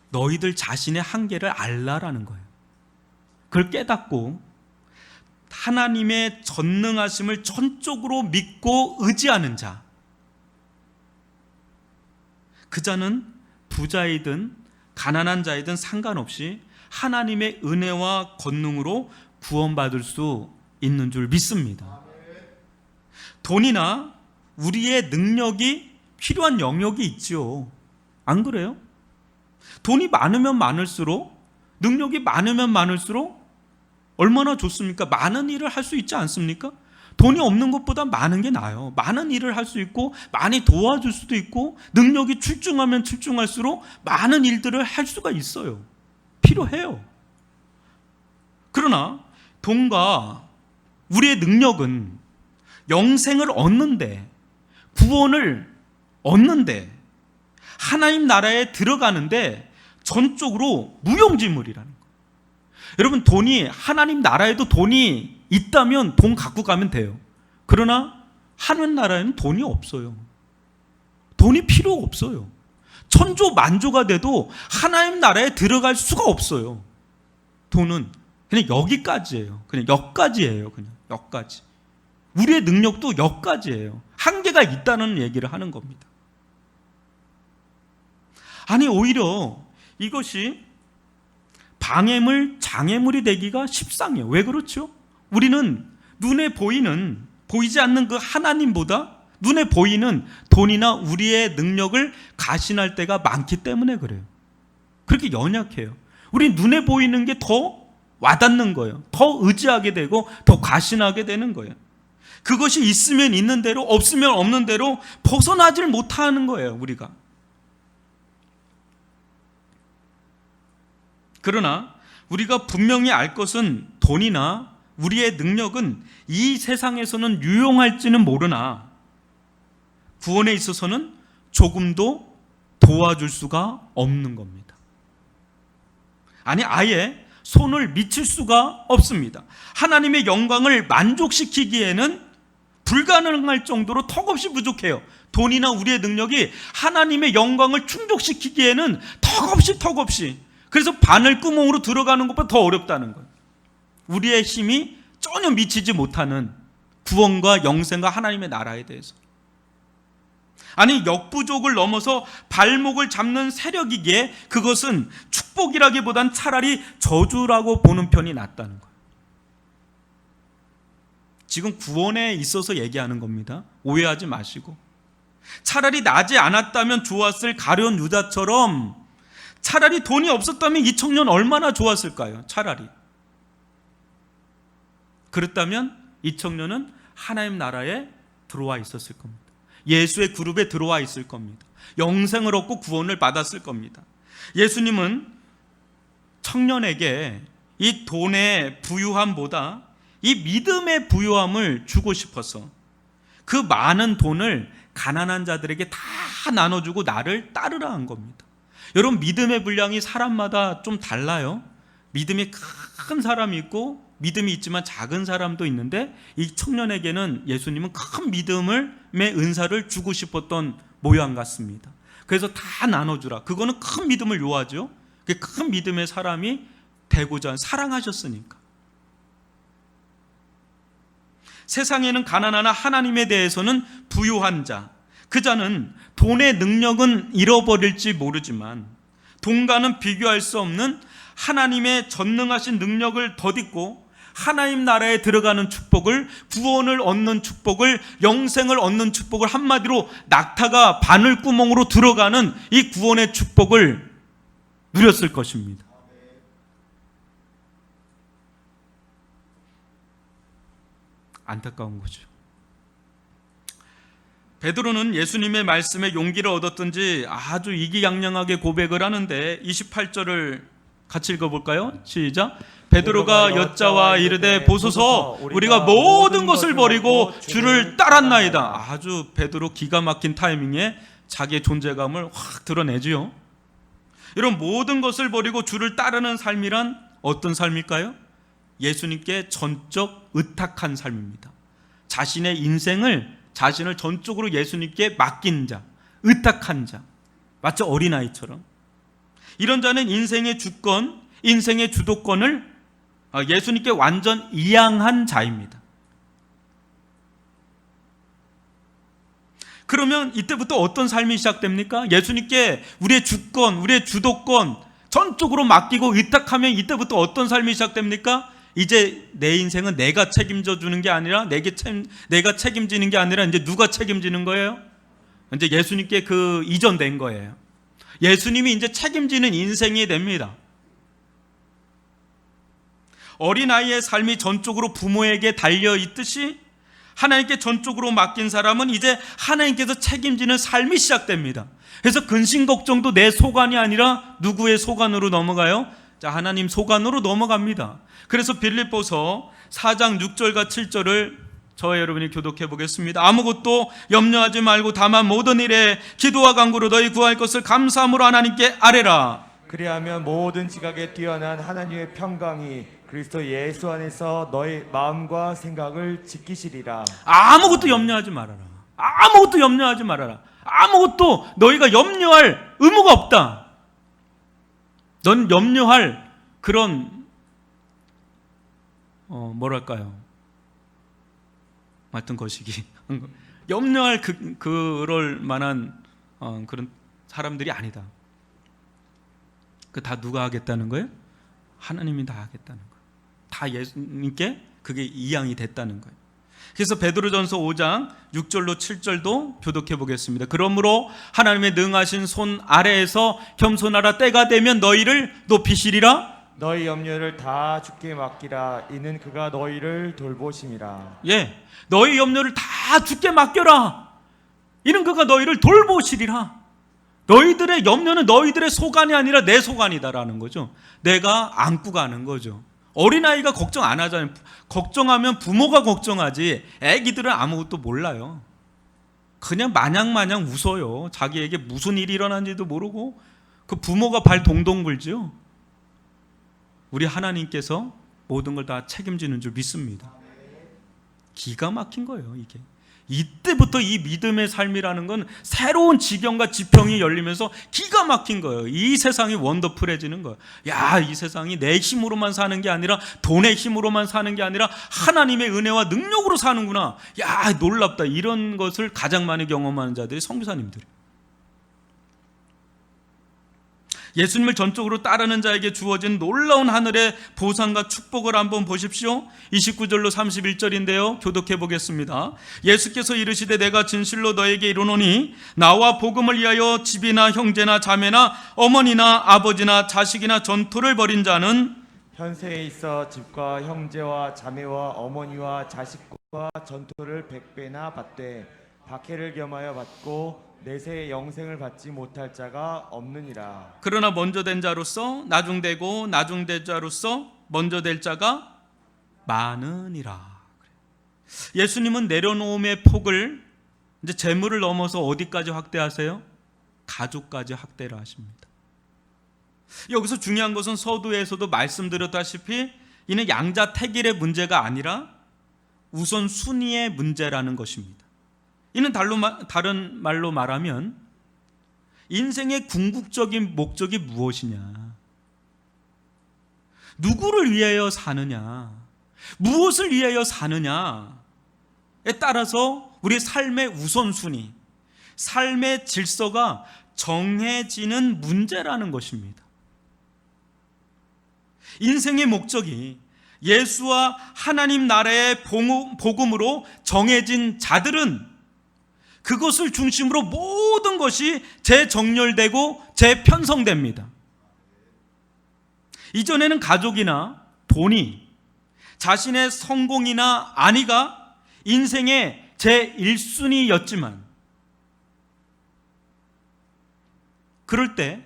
너희들 자신의 한계를 알라라는 거예요. 그걸 깨닫고 하나님의 전능하심을 전적으로 믿고 의지하는 자, 그 자는 부자이든 가난한 자이든 상관없이 하나님의 은혜와 권능으로 구원받을 수 있는 줄 믿습니다. 돈이나 우리의 능력이 필요한 영역이 있죠. 안 그래요? 돈이 많으면 많을수록, 능력이 많으면 많을수록 얼마나 좋습니까? 많은 일을 할 수 있지 않습니까? 돈이 없는 것보다 많은 게 나아요. 많은 일을 할 수 있고 많이 도와줄 수도 있고 능력이 출중하면 출중할수록 많은 일들을 할 수가 있어요. 필요해요. 그러나 돈과 우리의 능력은 영생을 얻는데, 구원을 얻는데, 하나님 나라에 들어가는데 전적으로 무용지물이라는 거예요. 여러분, 돈이, 하나님 나라에도 돈이 있다면 돈 갖고 가면 돼요. 그러나 하나님 나라에는 돈이 없어요. 돈이 필요 없어요. 천조 만조가 돼도 하나님 나라에 들어갈 수가 없어요. 돈은 그냥 여기까지예요. 그냥 여기까지예요. 그냥 여기까지. 우리의 능력도 여기까지예요. 한계가 있다는 얘기를 하는 겁니다. 아니, 오히려 이것이 방해물, 장애물이 되기가 십상이에요. 왜 그렇죠? 우리는 눈에 보이는, 보이지 않는 그 하나님보다 눈에 보이는 돈이나 우리의 능력을 가신할 때가 많기 때문에 그래요. 그렇게 연약해요. 우리 눈에 보이는 게 더 와닿는 거예요. 더 의지하게 되고 더 가신하게 되는 거예요. 그것이 있으면 있는 대로, 없으면 없는 대로 벗어나질 못하는 거예요, 우리가. 그러나 우리가 분명히 알 것은 돈이나 우리의 능력은 이 세상에서는 유용할지는 모르나 구원에 있어서는 조금도 도와줄 수가 없는 겁니다. 아니, 아예 손을 미칠 수가 없습니다. 하나님의 영광을 만족시키기에는 불가능할 정도로 턱없이 부족해요. 돈이나 우리의 능력이 하나님의 영광을 충족시키기에는 턱없이. 그래서 바늘구멍으로 들어가는 것보다 더 어렵다는 거예요. 우리의 힘이 전혀 미치지 못하는 구원과 영생과 하나님의 나라에 대해서. 아니, 역부족을 넘어서 발목을 잡는 세력이기에 그것은 축복이라기보단 차라리 저주라고 보는 편이 낫다는 거예요. 지금 구원에 있어서 얘기하는 겁니다. 오해하지 마시고. 차라리 나지 않았다면 좋았을 가룟 유다처럼 차라리 돈이 없었다면 이 청년 얼마나 좋았을까요? 차라리. 그랬다면 이 청년은 하나님 나라에 들어와 있었을 겁니다. 예수의 그룹에 들어와 있을 겁니다. 영생을 얻고 구원을 받았을 겁니다. 예수님은 청년에게 이 돈의 부유함보다 이 믿음의 부유함을 주고 싶어서 그 많은 돈을 가난한 자들에게 다 나눠주고 나를 따르라 한 겁니다. 여러분, 믿음의 분량이 사람마다 좀 달라요. 믿음이 큰 사람이 있고 믿음이 있지만 작은 사람도 있는데 이 청년에게는 예수님은 큰 믿음의 은사를 주고 싶었던 모양 같습니다. 그래서 다 나눠주라. 그거는 큰 믿음을 요하죠. 큰 믿음의 사람이 되고자 사랑하셨으니까. 세상에는 가난하나 하나님에 대해서는 부유한 자, 그 자는 돈의 능력은 잃어버릴지 모르지만 돈과는 비교할 수 없는 하나님의 전능하신 능력을 덧입고 하나님 나라에 들어가는 축복을, 구원을 얻는 축복을, 영생을 얻는 축복을, 한마디로 낙타가 바늘구멍으로 들어가는 이 구원의 축복을 누렸을 것입니다. 안타까운 거죠. 베드로는 예수님의 말씀에 용기를 얻었든지 아주 이기양양하게 고백을 하는데 28절을 같이 읽어볼까요? 시작. 베드로가 여짜와 이르되 보소서 우리가 모든 것을 버리고 주를 따랐나이다. 아주 베드로 기가 막힌 타이밍에 자기의 존재감을 확 드러내지요. 이런 모든 것을 버리고 주를 따르는 삶이란 어떤 삶일까요? 예수님께 전적 의탁한 삶입니다. 자신의 인생을, 자신을 전적으로 예수님께 맡긴 자, 의탁한 자, 마치 어린아이처럼. 이런 자는 인생의 주권, 인생의 주도권을 예수님께 완전 이양한 자입니다. 그러면 이때부터 어떤 삶이 시작됩니까? 예수님께 우리의 주권, 우리의 주도권 전적으로 맡기고 의탁하면 이때부터 어떤 삶이 시작됩니까? 이제 내 인생은 내가 책임져 주는 게 아니라 내가 책임지는 게 아니라 이제 누가 책임지는 거예요? 이제 예수님께 그 이전된 거예요. 예수님이 이제 책임지는 인생이 됩니다. 어린아이의 삶이 전적으로 부모에게 달려 있듯이 하나님께 전적으로 맡긴 사람은 이제 하나님께서 책임지는 삶이 시작됩니다. 그래서 근심 걱정도 내 소관이 아니라 누구의 소관으로 넘어가요? 자, 하나님 소관으로 넘어갑니다. 그래서 빌립보서 4장 6절과 7절을 저와 여러분이 교독해 보겠습니다. 아무것도 염려하지 말고 다만 모든 일에 기도와 간구로 너희 구할 것을 감사함으로 하나님께 아뢰라. 그리하면 모든 지각에 뛰어난 하나님의 평강이 그리스도 예수 안에서 너희 마음과 생각을 지키시리라. 아무것도 염려하지 말아라. 아무것도 염려하지 말아라. 아무것도 너희가 염려할 의무가 없다. 넌 염려할 그런 뭐랄까요? 하여튼 것이기 염려할 그럴 만한 그런 사람들이 아니다. 그 다 누가 하겠다는 거예요? 하나님이 다 하겠다는 거예요. 다 예수님께 그게 이양이 됐다는 거예요. 그래서 베드로전서 5장 6절로 7절도 교독해 보겠습니다. 그러므로 하나님의 능하신 손 아래에서 겸손하라. 때가 되면 너희를 높이시리라. 너희 염려를 다 주께 맡기라. 이는 그가 너희를 돌보심이라. 예, 너희 염려를 다 주께 맡겨라. 이는 그가 너희를 돌보시리라. 너희들의 염려는 너희들의 소관이 아니라 내 소관이다라는 거죠. 내가 안고 가는 거죠. 어린아이가 걱정 안 하잖아요. 걱정하면 부모가 걱정하지 애기들은 아무것도 몰라요. 그냥 마냥 웃어요. 자기에게 무슨 일이 일어난지도 모르고 그 부모가 발 동동 굴죠. 우리 하나님께서 모든 걸 다 책임지는 줄 믿습니다. 기가 막힌 거예요, 이게. 이때부터 이 믿음의 삶이라는 건 새로운 지경과 지평이 열리면서 기가 막힌 거예요. 이 세상이 원더풀해지는 거예요. 야, 이 세상이 내 힘으로만 사는 게 아니라 돈의 힘으로만 사는 게 아니라 하나님의 은혜와 능력으로 사는구나. 야, 놀랍다. 이런 것을 가장 많이 경험하는 자들이 선교사님들이에요. 예수님을 전적으로 따르는 자에게 주어진 놀라운 하늘의 보상과 축복을 한번 보십시오. 29절로 31절인데요. 교독해 보겠습니다. 예수께서 이르시되 내가 진실로 너에게 이르노니 나와 복음을 위하여 집이나 형제나 자매나 어머니나 아버지나 자식이나 전토를 벌인 자는 현세에 있어 집과 형제와 자매와 어머니와 자식과 전토를 100배나 받되 박해를 겸하여 받고 내세의 영생을 받지 못할 자가 없느니라. 그러나 먼저 된 자로서 나중되고 나중된 자로서 먼저 될 자가 많으니라. 예수님은 내려놓음의 폭을 이제 재물을 넘어서 어디까지 확대하세요? 가족까지 확대를 하십니다. 여기서 중요한 것은 서두에서도 말씀드렸다시피 이는 양자택일의 문제가 아니라 우선 순위의 문제라는 것입니다. 이는 다른 말로 말하면 인생의 궁극적인 목적이 무엇이냐, 누구를 위하여 사느냐, 무엇을 위하여 사느냐에 따라서 우리 삶의 우선순위, 삶의 질서가 정해지는 문제라는 것입니다. 인생의 목적이 예수와 하나님 나라의 복음으로 정해진 자들은 그것을 중심으로 모든 것이 재정렬되고 재편성됩니다. 이전에는 가족이나 돈이, 자신의 성공이나 안위가 인생의 제1순위였지만 그럴 때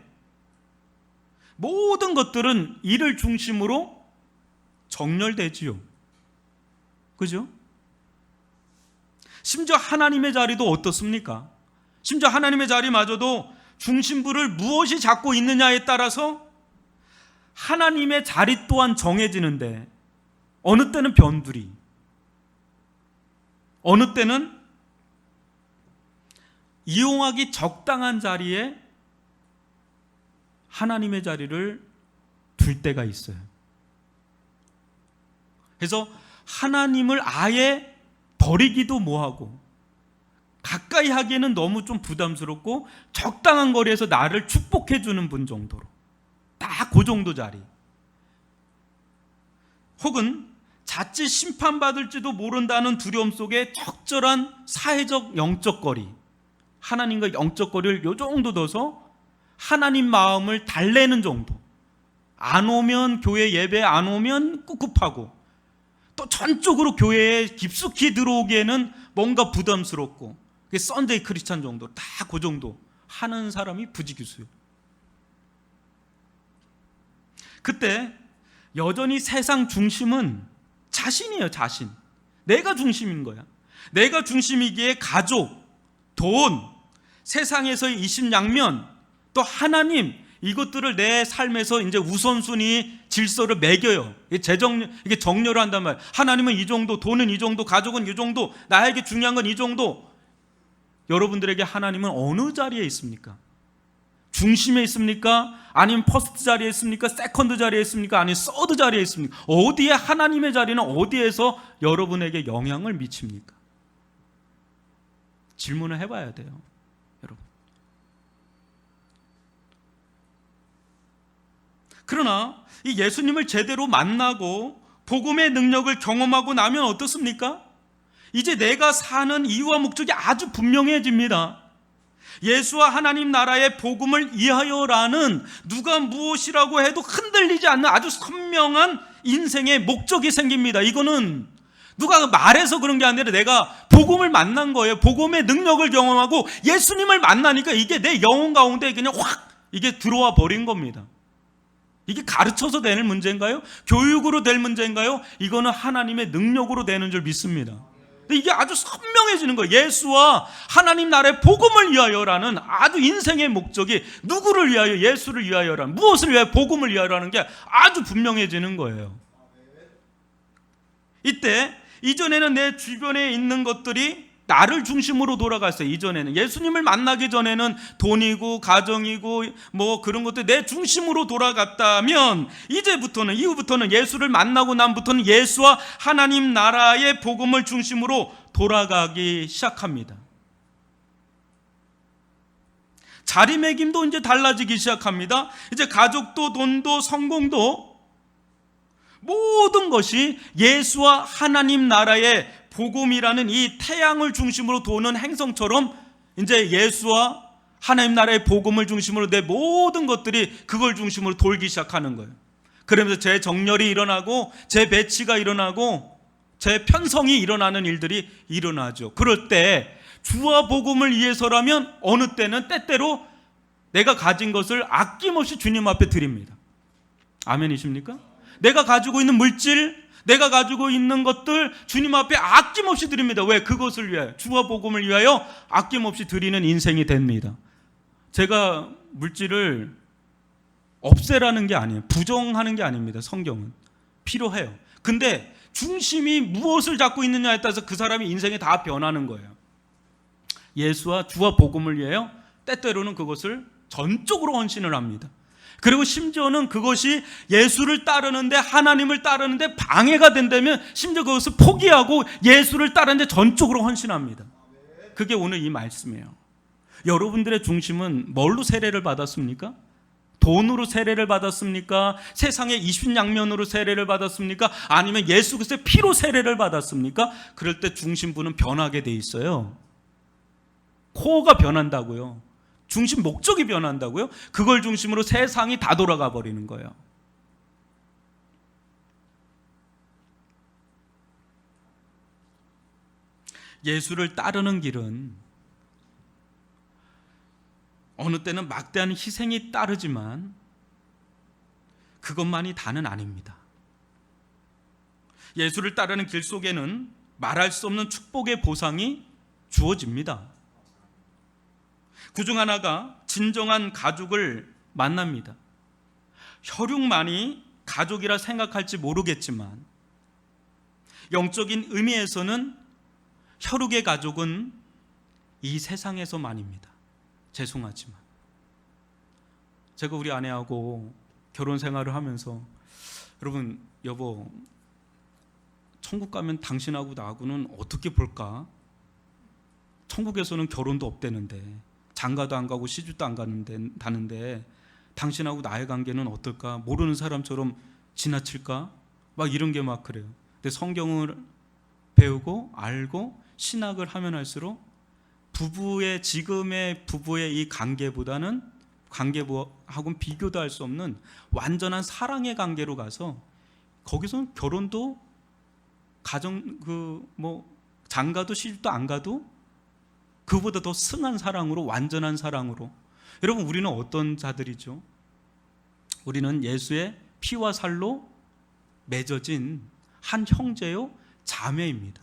모든 것들은 이를 중심으로 정렬되지요. 그죠? 심지어 하나님의 자리도 어떻습니까? 심지어 하나님의 자리마저도 중심부를 무엇이 잡고 있느냐에 따라서 하나님의 자리 또한 정해지는데, 어느 때는 변두리, 어느 때는 이용하기 적당한 자리에 하나님의 자리를 둘 때가 있어요. 그래서 하나님을 아예 버리기도 뭐하고 가까이 하기에는 너무 좀 부담스럽고 적당한 거리에서 나를 축복해 주는 분 정도로 딱 그 정도 자리, 혹은 자칫 심판받을지도 모른다는 두려움 속에 적절한 사회적 영적 거리, 하나님과 영적 거리를 요 정도 둬서 하나님 마음을 달래는 정도, 안 오면 교회 예배 안 오면 꿉꿉하고 또 전적으로 교회에 깊숙이 들어오기에는 뭔가 부담스럽고, 그게 썬데이 크리스찬 정도, 다 그 정도 하는 사람이 부지기수요. 그때 여전히 세상 중심은 자신이에요. 자신. 내가 중심인 거야. 내가 중심이기에 가족, 돈, 세상에서의 이심양면, 또 하나님, 이것들을 내 삶에서 이제 우선순위 질서를 매겨요. 이게 정렬을 한단 말이에요. 하나님은 이 정도, 돈은 이 정도, 가족은 이 정도, 나에게 중요한 건 이 정도. 여러분들에게 하나님은 어느 자리에 있습니까? 중심에 있습니까? 아니면 퍼스트 자리에 있습니까? 세컨드 자리에 있습니까? 아니면 서드 자리에 있습니까? 어디에 하나님의 자리는 어디에서 여러분에게 영향을 미칩니까? 질문을 해봐야 돼요, 여러분. 그러나 이 예수님을 제대로 만나고 복음의 능력을 경험하고 나면 어떻습니까? 이제 내가 사는 이유와 목적이 아주 분명해집니다. 예수와 하나님 나라의 복음을 위하여라는 누가 무엇이라고 해도 흔들리지 않는 아주 선명한 인생의 목적이 생깁니다. 이거는 누가 말해서 그런 게 아니라 내가 복음을 만난 거예요. 복음의 능력을 경험하고 예수님을 만나니까 이게 내 영혼 가운데 그냥 확 이게 들어와 버린 겁니다. 이게 가르쳐서 되는 문제인가요? 교육으로 될 문제인가요? 이거는 하나님의 능력으로 되는 줄 믿습니다. 근데 이게 아주 선명해지는 거예요. 예수와 하나님 나라의 복음을 위하여라는 아주 인생의 목적이 누구를 위하여? 예수를 위하여라는, 무엇을 위하여? 복음을 위하여라는 게 아주 분명해지는 거예요. 이때 이전에는 내 주변에 있는 것들이 나를 중심으로 돌아갔어요. 이전에는 예수님을 만나기 전에는 돈이고 가정이고 뭐 그런 것들 내 중심으로 돌아갔다면, 이후부터는 예수를 만나고 난부터는 예수와 하나님 나라의 복음을 중심으로 돌아가기 시작합니다. 자리매김도 이제 달라지기 시작합니다. 이제 가족도 돈도 성공도 모든 것이 예수와 하나님 나라의 복음이라는 이 태양을 중심으로 도는 행성처럼 이제 예수와 하나님 나라의 복음을 중심으로 내 모든 것들이 그걸 중심으로 돌기 시작하는 거예요. 그러면서 재정렬이 일어나고 재배치가 일어나고 재편성이 일어나는 일들이 일어나죠. 그럴 때 주와 복음을 위해서라면 어느 때는 때때로 내가 가진 것을 아낌없이 주님 앞에 드립니다. 아멘이십니까? 내가 가지고 있는 물질, 내가 가지고 있는 것들 주님 앞에 아낌없이 드립니다. 왜? 그것을 위하여, 주와 복음을 위하여 아낌없이 드리는 인생이 됩니다. 제가 물질을 없애라는 게 아니에요. 부정하는 게 아닙니다. 성경은 필요해요. 근데 중심이 무엇을 잡고 있느냐에 따라서 그 사람의 인생이 다 변하는 거예요. 예수와 주와 복음을 위하여 때때로는 그것을 전적으로 헌신을 합니다. 그리고 심지어는 그것이 예수를 따르는데, 하나님을 따르는데 방해가 된다면 심지어 그것을 포기하고 예수를 따르는데 전적으로 헌신합니다. 그게 오늘 이 말씀이에요. 여러분들의 중심은 뭘로 세례를 받았습니까? 돈으로 세례를 받았습니까? 세상의 이순양면으로 세례를 받았습니까? 아니면 예수 그리스도의 피로 세례를 받았습니까? 그럴 때 중심부는 변하게 돼 있어요. 코어가 변한다고요. 중심 목적이 변한다고요. 그걸 중심으로 세상이 다 돌아가 버리는 거예요. 예수를 따르는 길은 어느 때는 막대한 희생이 따르지만 그것만이 다는 아닙니다. 예수를 따르는 길 속에는 말할 수 없는 축복의 보상이 주어집니다. 그중 하나가 진정한 가족을 만납니다. 혈육만이 가족이라 생각할지 모르겠지만 영적인 의미에서는 혈육의 가족은 이 세상에서만입니다. 죄송하지만 제가 우리 아내하고 결혼 생활을 하면서, 여러분, 여보, 천국 가면 당신하고 나하고는 어떻게 볼까? 천국에서는 결혼도 없대는데, 장가도 안 가고 시집도 안 가는데 당신하고 나의 관계는 어떨까? 모르는 사람처럼 지나칠까? 막 이런 게 막 그래요. 근데 성경을 배우고 알고 신학을 하면 할수록 지금의 부부의 이 관계보다는, 관계하고는 비교도 할 수 없는 완전한 사랑의 관계로 가서, 거기서는 결혼도 장가도 시집도 안 가도 그보다 더 승한 사랑으로, 완전한 사랑으로. 여러분, 우리는 어떤 자들이죠? 우리는 예수의 피와 살로 맺어진 한 형제요 자매입니다.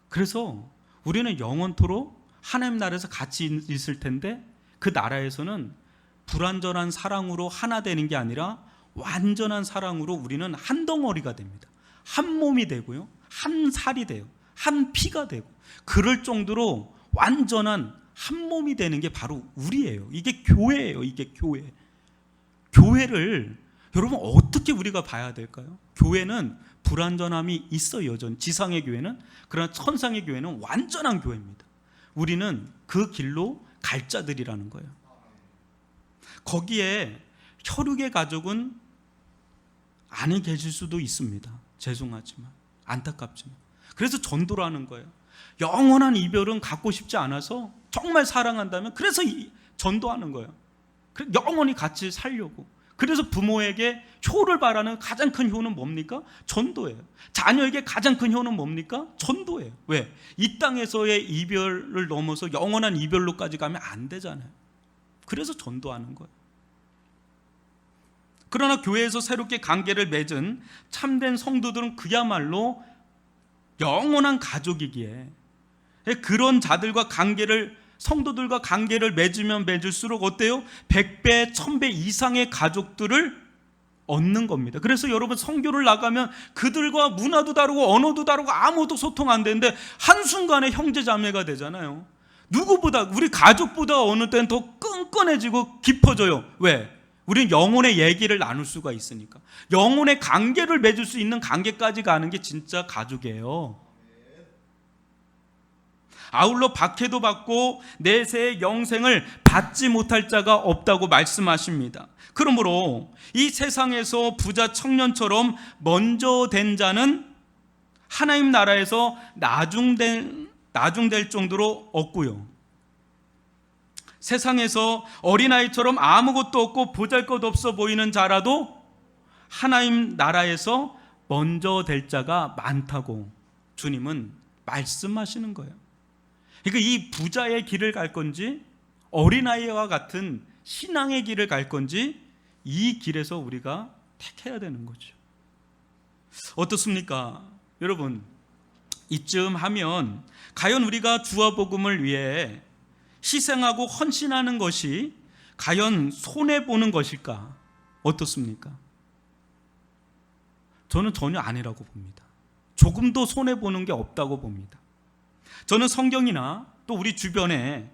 그래서 우리는 영원토록 하나님 나라에서 같이 있을 텐데, 그 나라에서는 불완전한 사랑으로 하나 되는 게 아니라 완전한 사랑으로 우리는 한 덩어리가 됩니다. 한 몸이 되고요, 한 살이 돼요, 한 피가 되고, 그럴 정도로 완전한 한 몸이 되는 게 바로 우리예요. 이게 교회예요. 이게 교회. 교회를 여러분 어떻게 우리가 봐야 될까요? 교회는 불완전함이 있어요, 여전히. 지상의 교회는. 그러나 천상의 교회는 완전한 교회입니다. 우리는 그 길로 갈 자들이라는 거예요. 거기에 혈육의 가족은 안 계실 수도 있습니다. 죄송하지만, 안타깝지만. 그래서 전도를 하는 거예요. 영원한 이별은 갖고 싶지 않아서, 정말 사랑한다면 그래서 전도하는 거예요. 영원히 같이 살려고. 그래서 부모에게 효를 바라는 가장 큰 효는 뭡니까? 전도예요. 자녀에게 가장 큰 효는 뭡니까? 전도예요. 왜? 이 땅에서의 이별을 넘어서 영원한 이별로까지 가면 안 되잖아요. 그래서 전도하는 거예요. 그러나 교회에서 새롭게 관계를 맺은 참된 성도들은 그야말로 영원한 가족이기에, 그런 자들과 성도들과 관계를 맺으면 맺을수록 어때요? 100배, 1000배 이상의 가족들을 얻는 겁니다. 그래서 여러분, 선교를 나가면 그들과 문화도 다르고 언어도 다르고 아무도 소통 안 되는데 한순간에 형제자매가 되잖아요. 누구보다, 우리 가족보다 어느 때는 더 끈끈해지고 깊어져요. 왜? 우리는 영혼의 얘기를 나눌 수가 있으니까. 영혼의 관계를 맺을 수 있는 관계까지 가는 게 진짜 가족이에요. 아울러 박해도 받고 내세의 영생을 받지 못할 자가 없다고 말씀하십니다. 그러므로 이 세상에서 부자 청년처럼 먼저 된 자는 하나님 나라에서 나중될 정도로 없고요, 세상에서 어린아이처럼 아무것도 없고 보잘것없어 보이는 자라도 하나님 나라에서 먼저 될 자가 많다고 주님은 말씀하시는 거예요. 그러니까 이 부자의 길을 갈 건지, 어린아이와 같은 신앙의 길을 갈 건지, 이 길에서 우리가 택해야 되는 거죠. 어떻습니까? 여러분, 이쯤 하면 과연 우리가 주와 복음을 위해 희생하고 헌신하는 것이 과연 손해보는 것일까? 어떻습니까? 저는 전혀 아니라고 봅니다. 조금도 손해보는 게 없다고 봅니다. 저는 성경이나 또 우리 주변에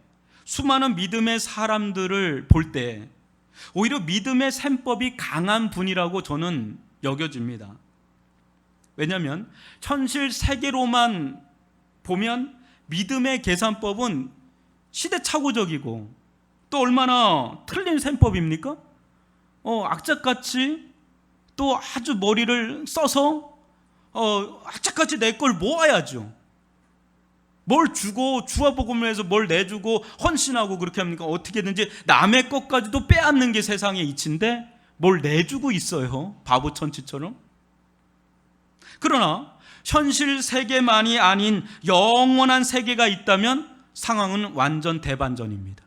수많은 믿음의 사람들을 볼 때 오히려 믿음의 셈법이 강한 분이라고 저는 여겨집니다. 왜냐하면 현실 세계로만 보면 믿음의 계산법은 시대착오적이고 또 얼마나 틀린 셈법입니까? 악착같이 또 아주 머리를 써서 악착같이 내 걸 모아야죠. 뭘 주고 주화복음을 해서 뭘 내주고 헌신하고 그렇게 합니까? 어떻게든지 남의 것까지도 빼앗는 게 세상의 이치인데 뭘 내주고 있어요. 바보 천치처럼. 그러나 현실 세계만이 아닌 영원한 세계가 있다면 상황은 완전 대반전입니다.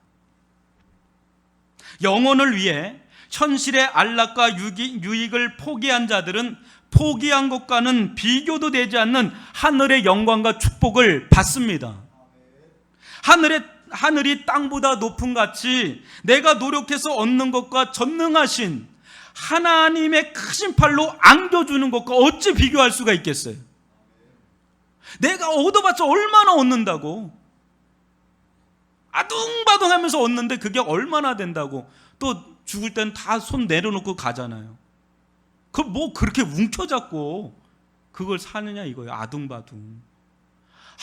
영혼을 위해 현실의 안락과 유익을 포기한 자들은 포기한 것과는 비교도 되지 않는 하늘의 영광과 축복을 받습니다. 하늘이 땅보다 높은 같이 내가 노력해서 얻는 것과 전능하신 하나님의 크신 팔로 안겨주는 것과 어찌 비교할 수가 있겠어요? 내가 얻어봤자 얼마나 얻는다고? 아둥바둥하면서 얻는데 그게 얼마나 된다고? 또 죽을 땐 다 손 내려놓고 가잖아요. 그럼 뭐 그렇게 움켜잡고 그걸 사느냐 이거예요. 아둥바둥.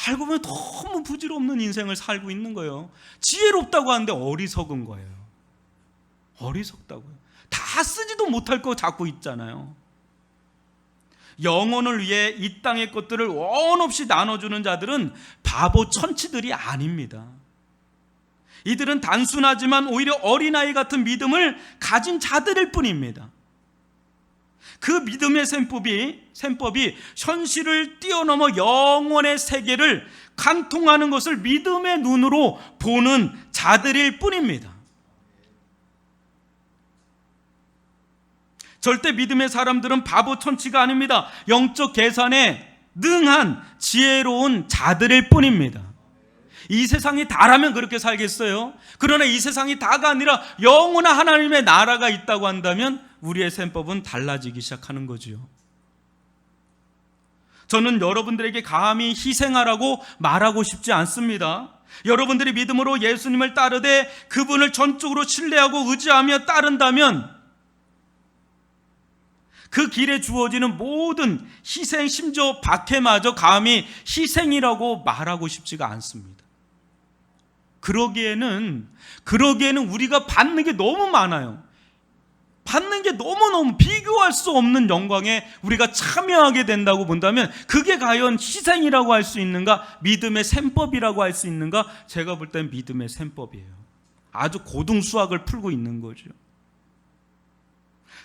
알고 보면 너무 부질없는 인생을 살고 있는 거예요. 지혜롭다고 하는데 어리석은 거예요. 어리석다고요. 다 쓰지도 못할 거 잡고 있잖아요. 영혼을 위해 이 땅의 것들을 원 없이 나눠주는 자들은 바보 천치들이 아닙니다. 이들은 단순하지만 오히려 어린아이 같은 믿음을 가진 자들일 뿐입니다. 그 믿음의 셈법이 현실을 뛰어넘어 영원의 세계를 관통하는 것을 믿음의 눈으로 보는 자들일 뿐입니다. 절대 믿음의 사람들은 바보 천치가 아닙니다. 영적 계산에 능한 지혜로운 자들일 뿐입니다. 이 세상이 다라면 그렇게 살겠어요? 그러나 이 세상이 다가 아니라 영원한 하나님의 나라가 있다고 한다면 우리의 셈법은 달라지기 시작하는 거지요. 저는 여러분들에게 감히 희생하라고 말하고 싶지 않습니다. 여러분들이 믿음으로 예수님을 따르되 그분을 전적으로 신뢰하고 의지하며 따른다면 그 길에 주어지는 모든 희생, 심지어 박해마저 감히 희생이라고 말하고 싶지가 않습니다. 그러기에는 우리가 받는 게 너무 많아요. 받는 게 너무너무 비교할 수 없는 영광에 우리가 참여하게 된다고 본다면 그게 과연 희생이라고 할 수 있는가? 믿음의 셈법이라고 할 수 있는가? 제가 볼 땐 믿음의 셈법이에요. 아주 고등수학을 풀고 있는 거죠.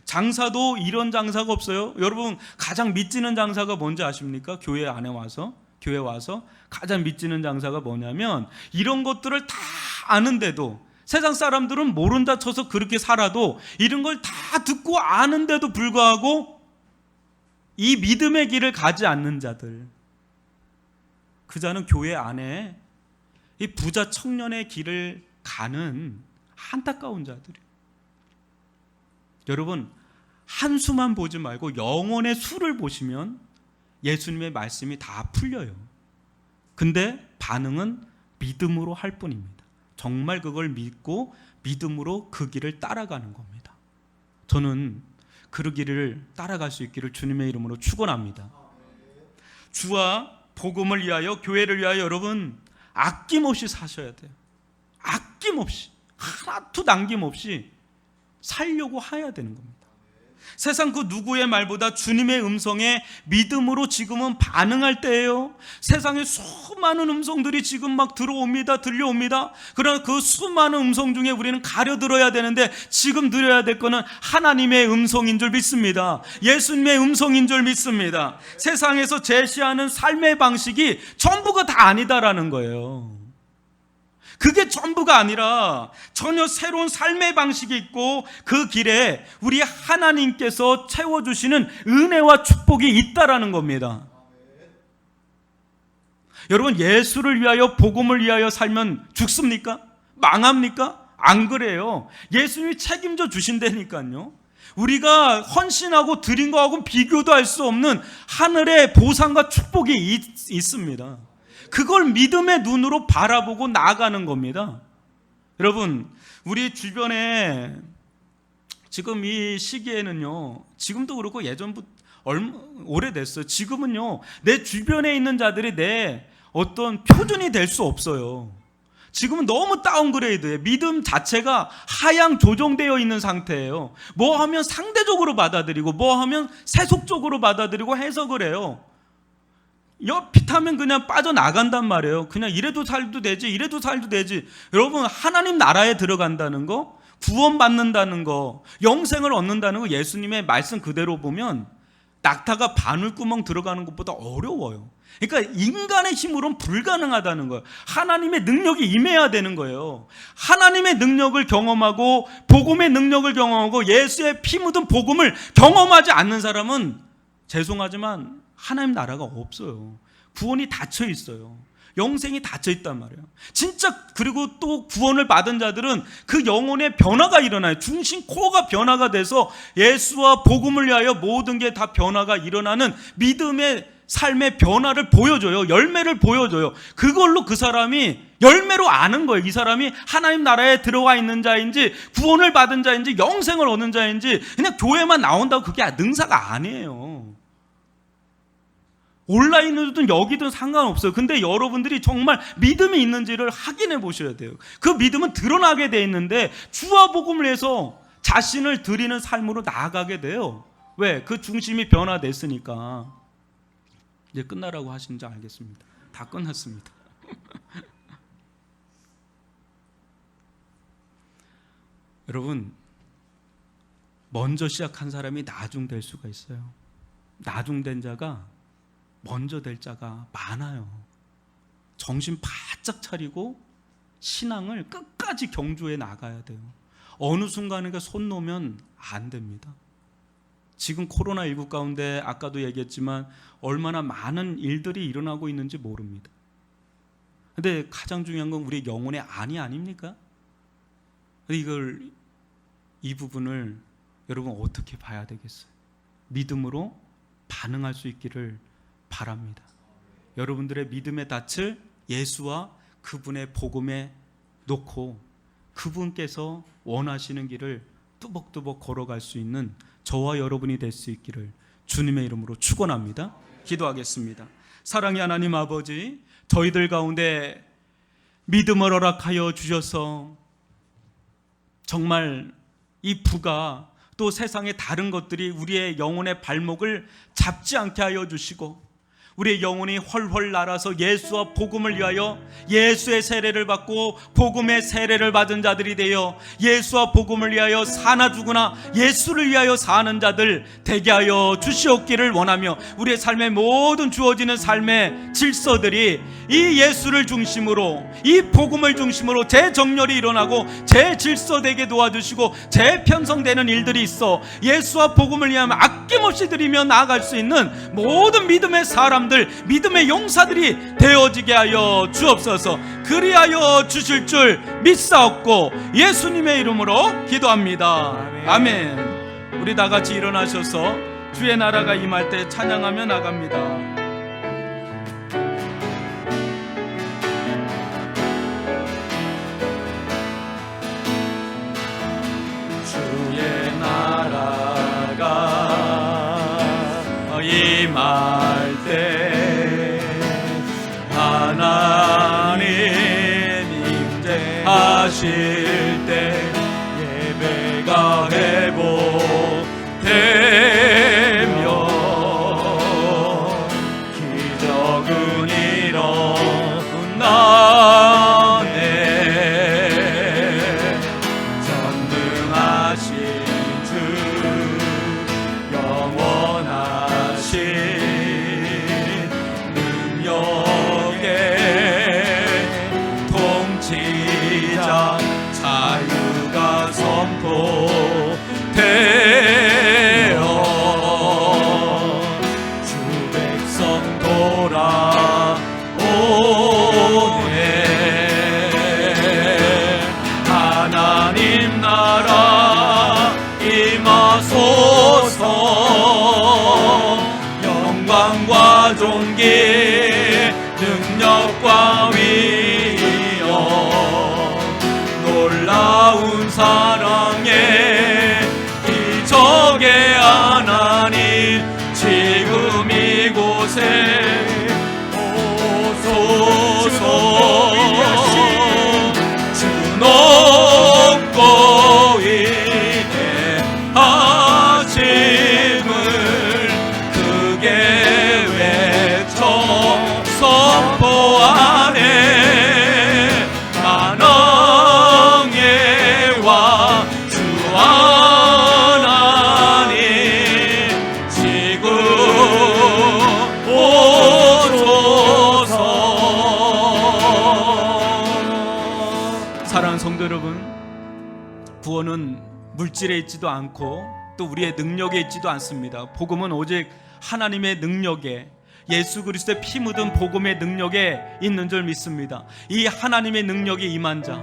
장사도 이런 장사가 없어요. 여러분 가장 믿지는 장사가 뭔지 아십니까? 교회 와서 가장 믿지는 장사가 뭐냐면 이런 것들을 다 아는데도 세상 사람들은 모른다 쳐서 그렇게 살아도 이런 걸 다 듣고 아는데도 불구하고 이 믿음의 길을 가지 않는 자들, 그 자는 교회 안에 이 부자 청년의 길을 가는 안타까운 자들이에요. 여러분 한수만 보지 말고 영혼의 수를 보시면 예수님의 말씀이 다 풀려요. 근데 반응은 믿음으로 할 뿐입니다. 정말 그걸 믿고 믿음으로 그 길을 따라가는 겁니다. 저는 그 길을 따라갈 수 있기를 주님의 이름으로 축원합니다. 주와 복음을 위하여, 교회를 위하여 여러분 아낌없이 사셔야 돼요. 아낌없이, 하나도 남김없이 살려고 해야 되는 겁니다. 세상 그 누구의 말보다 주님의 음성에 믿음으로 지금은 반응할 때예요. 세상에 수많은 음성들이 지금 막 들려옵니다. 그러나 그 수많은 음성 중에 우리는 가려들어야 되는데 지금 들어야 될 거는 하나님의 음성인 줄 믿습니다. 예수님의 음성인 줄 믿습니다. 세상에서 제시하는 삶의 방식이 전부가 다 아니다라는 거예요. 그게 전부가 아니라 전혀 새로운 삶의 방식이 있고 그 길에 우리 하나님께서 채워주시는 은혜와 축복이 있다라는 겁니다. 여러분 예수를 위하여 복음을 위하여 살면 죽습니까? 망합니까? 안 그래요. 예수님이 책임져 주신다니까요. 우리가 헌신하고 드린 거하고 비교도 할 수 없는 하늘의 보상과 축복이 있습니다. 그걸 믿음의 눈으로 바라보고 나아가는 겁니다. 여러분, 우리 주변에 지금 이 시기에는요, 지금도 그렇고 예전부터 오래됐어요. 지금은요, 내 주변에 있는 자들이 내 어떤 표준이 될 수 없어요. 지금은 너무 다운그레이드예요. 믿음 자체가 하향 조정되어 있는 상태예요. 뭐 하면 상대적으로 받아들이고 뭐 하면 세속적으로 받아들이고 해석을 해요. 옆핏하면 그냥 빠져나간단 말이에요. 그냥 이래도 살도 되지, 이래도 살도 되지. 여러분, 하나님 나라에 들어간다는 거, 구원받는다는 거, 영생을 얻는다는 거, 예수님의 말씀 그대로 보면 낙타가 바늘구멍 들어가는 것보다 어려워요. 그러니까 인간의 힘으로는 불가능하다는 거예요. 하나님의 능력이 임해야 되는 거예요. 하나님의 능력을 경험하고 복음의 능력을 경험하고 예수의 피 묻은 복음을 경험하지 않는 사람은 죄송하지만 하나님 나라가 없어요. 구원이 닫혀 있어요. 영생이 닫혀 있단 말이에요. 진짜. 그리고 또 구원을 받은 자들은 그 영혼의 변화가 일어나요. 중심 코어가 변화가 돼서 예수와 복음을 위하여 모든 게 다 변화가 일어나는 믿음의 삶의 변화를 보여줘요. 열매를 보여줘요. 그걸로 그 사람이 열매로 아는 거예요. 이 사람이 하나님 나라에 들어와 있는 자인지 구원을 받은 자인지 영생을 얻는 자인지. 그냥 교회만 나온다고 그게 능사가 아니에요. 온라인이든 여기든 상관없어요. 근데 여러분들이 정말 믿음이 있는지를 확인해 보셔야 돼요. 그 믿음은 드러나게 돼 있는데 주와 복음을 해서 자신을 드리는 삶으로 나아가게 돼요. 왜? 그 중심이 변화됐으니까. 이제 끝나라고 하신지 알겠습니다. 다 끝났습니다. 여러분, 먼저 시작한 사람이 나중될 수가 있어요. 나중된 자가 먼저 될 자가 많아요. 정신 바짝 차리고 신앙을 끝까지 경주해 나가야 돼요. 어느 순간에 손 놓으면 안 됩니다. 지금 코로나19 가운데 아까도 얘기했지만 얼마나 많은 일들이 일어나고 있는지 모릅니다. 근데 가장 중요한 건 우리 영혼의 안이 아닙니까? 이 부분을 여러분 어떻게 봐야 되겠어요? 믿음으로 반응할 수 있기를 바랍니다. 여러분들의 믿음의 닻을 예수와 그분의 복음에 놓고 그분께서 원하시는 길을 뚜벅뚜벅 걸어갈 수 있는 저와 여러분이 될 수 있기를 주님의 이름으로 축원합니다. 기도하겠습니다. 사랑의 하나님 아버지, 저희들 가운데 믿음을 허락하여 주셔서 정말 이 부가 또 세상의 다른 것들이 우리의 영혼의 발목을 잡지 않게 하여 주시고 우리의 영혼이 훨훨 날아서 예수와 복음을 위하여 예수의 세례를 받고 복음의 세례를 받은 자들이 되어 예수와 복음을 위하여 사나 죽으나 예수를 위하여 사는 자들 되게 하여 주시옵기를 원하며 우리의 삶의 모든 주어지는 삶의 질서들이 이 예수를 중심으로 이 복음을 중심으로 재정렬이 일어나고 재질서되게 도와주시고 재편성되는 일들이 있어 예수와 복음을 위하여 아낌없이 드리며 나아갈 수 있는 모든 믿음의 사람 믿음의 용사들이 되어지게 하여 주옵소서. 그리하여 주실 줄 믿사옵고 예수님의 이름으로 기도합니다. 아멘. 우리 다 같이 일어나셔서 주의 나라가 임할 때 찬양하며 나갑니다. 주의 나라가 임할 때 하나님 임재하실 때 예배가 회복되며 기적은 일어나네. 전능하신 주 영원하신 통치자 자유가 선포되어 주 백성 돌아오네. 하나 하나님 나라 임하소서. 영광과 존귀 능력과 위엄 놀라운 사랑에 기적의 하나님 지금 이곳에 오소서. 주 높고 위대하심을 크게 외쳐 선포하네. 만왕의 왕 주 하나님 지금 오소서. 사랑하는 성도 여러분, 구원은 물질에 있지도 않고 또 우리의 능력에 있지도 않습니다. 복음은 오직 하나님의 능력에, 예수 그리스도의 피 묻은 복음의 능력에 있는 줄 믿습니다. 이 하나님의 능력이 임한 자,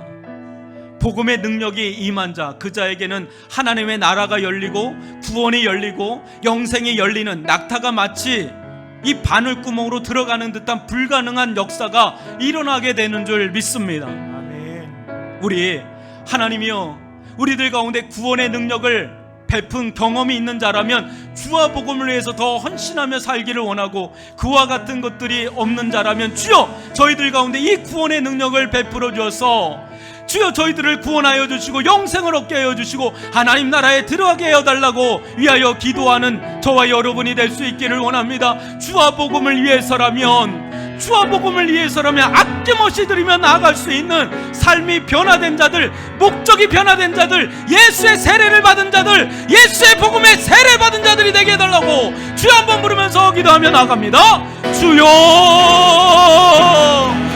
복음의 능력이 임한 자, 그 자에게는 하나님의 나라가 열리고 구원이 열리고 영생이 열리는, 낙타가 마치 이 바늘구멍으로 들어가는 듯한 불가능한 역사가 일어나게 되는 줄 믿습니다. 아멘. 우리 하나님이여, 우리들 가운데 구원의 능력을 베푼 경험이 있는 자라면, 주와 복음을 위해서 더 헌신하며 살기를 원하고 그와 같은 것들이 없는 자라면 주여 저희들 가운데 이 구원의 능력을 베풀어 주어서 주여 저희들을 구원하여 주시고 영생을 얻게 하여 주시고 하나님 나라에 들어가게 하여 달라고 위하여 기도하는 저와 여러분이 될 수 있기를 원합니다. 주와 복음을 위해서라면, 주와 복음을 위해서라면 아낌없이 드리며 나아갈 수 있는 삶이 변화된 자들, 목적이 변화된 자들, 예수의 세례를 받은 자들, 예수의 복음에 세례 받은 자들이 되게 해달라고 주여 한번 부르면서 기도하며 나갑니다. 주여,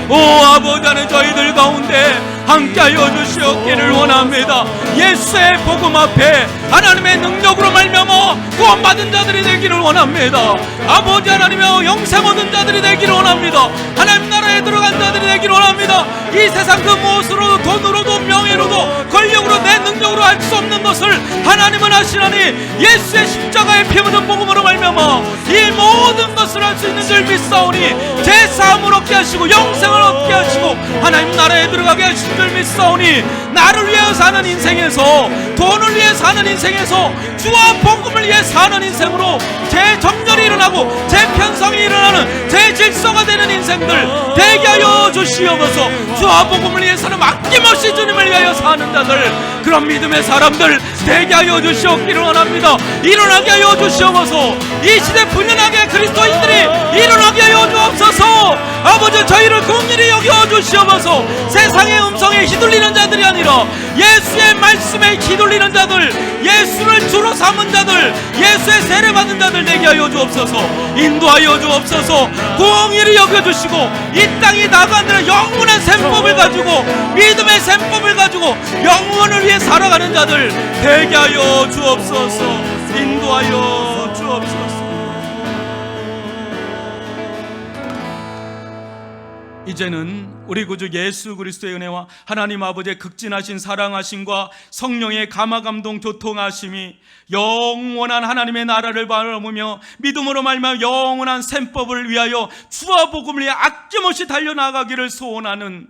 오 아버지 하나님, 저희들 가운데 함께하여 주시옵기를 원합니다. 예수의 복음 앞에 하나님의 능력으로 말미암아 구원받은 자들이 되기를 원합니다. 아버지 하나님의 영생 얻은 자들이 되기를 원합니다. 하나님 나라에 들어간 자들이 되기를 원합니다. 이 세상 그 무엇으로도, 돈으로도, 명예로도, 권력으로, 내 능력으로 할 수 없는 것을 하나님은 하시나니 예수의 십자가의 피 묻은 복음으로 말미암아 이 모든 것을 할 수 있는 줄 믿사오니 제 삶을 얻게 하시고 영생을 얻게 하시고 하나님 나라에 들어가게 하신 줄 믿사오니, 나를 위해 사는 인생에서, 돈을 위해 사는 인생에서, 주와 복음을 위해 사는 인생으로 제 정렬이 일어나고 제 편성이 일어나는 제 질서가 되는 인생들 되게 하여 주시옵소서. 주와 복음을 위해서는 아낌없이 주님을 위하여 사는 자들, 그런 믿음의 사람들 되게 하여 주시옵기를 원합니다. 일어나게 하여 주시옵소서. 이 시대 분연하게 그리스도인들이 일어나게 하여 주옵소서. 아버지 저희를 긍휼히 여겨 주시옵소서. 세상의 음성에 휘둘리는 자들이 아니라 예수의 말씀에 휘둘리는 자들, 예수를 주로 삼은 자들, 예수의 세례 받은 자들 되게 하여 주옵소서. 인도하여 주옵소서. 긍휼히 여겨 주시고 이 땅이 나가는 영원한 셈법을 가지고, 믿음의 셈법을 가지고 영원을 위해 살아가는 자들 되게 하여 주옵소서. 인도하여 주옵소서. 이제는 우리 구주 예수 그리스도의 은혜와 하나님 아버지의 극진하신 사랑하심과 성령의 감화감동 교통하심이 영원한 하나님의 나라를 바라보며 믿음으로 말미암아 영원한 셈법을 위하여 주와 복음을 위해 아낌없이 달려나가기를 소원하는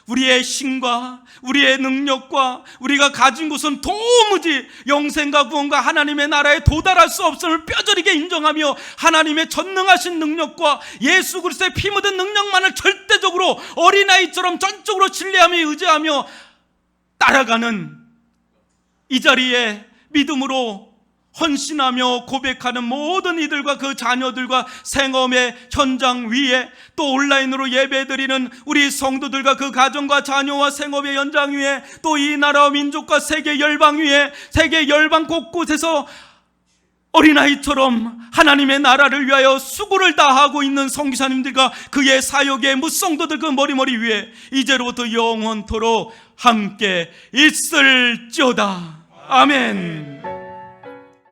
우리의 힘과 우리의 능력과 우리가 가진 것은 도무지 영생과 구원과 하나님의 나라에 도달할 수 없음을 뼈저리게 인정하며 하나님의 전능하신 능력과 예수 그리스도의 피 묻은 능력만을 절대적으로 어린아이처럼 전적으로 신뢰하며 의지하며 따라가는 이 자리에 믿음으로 헌신하며 고백하는 모든 이들과 그 자녀들과 생업의 현장 위에, 또 온라인으로 예배드리는 우리 성도들과 그 가정과 자녀와 생업의 현장 위에, 또 이 나라와 민족과 세계 열방 위에, 세계 열방 곳곳에서 어린아이처럼 하나님의 나라를 위하여 수고를 다하고 있는 선교사님들과 그의 사역의 무성도들 그 머리머리 위에 이제로부터 영원토록 함께 있을지어다. 아멘.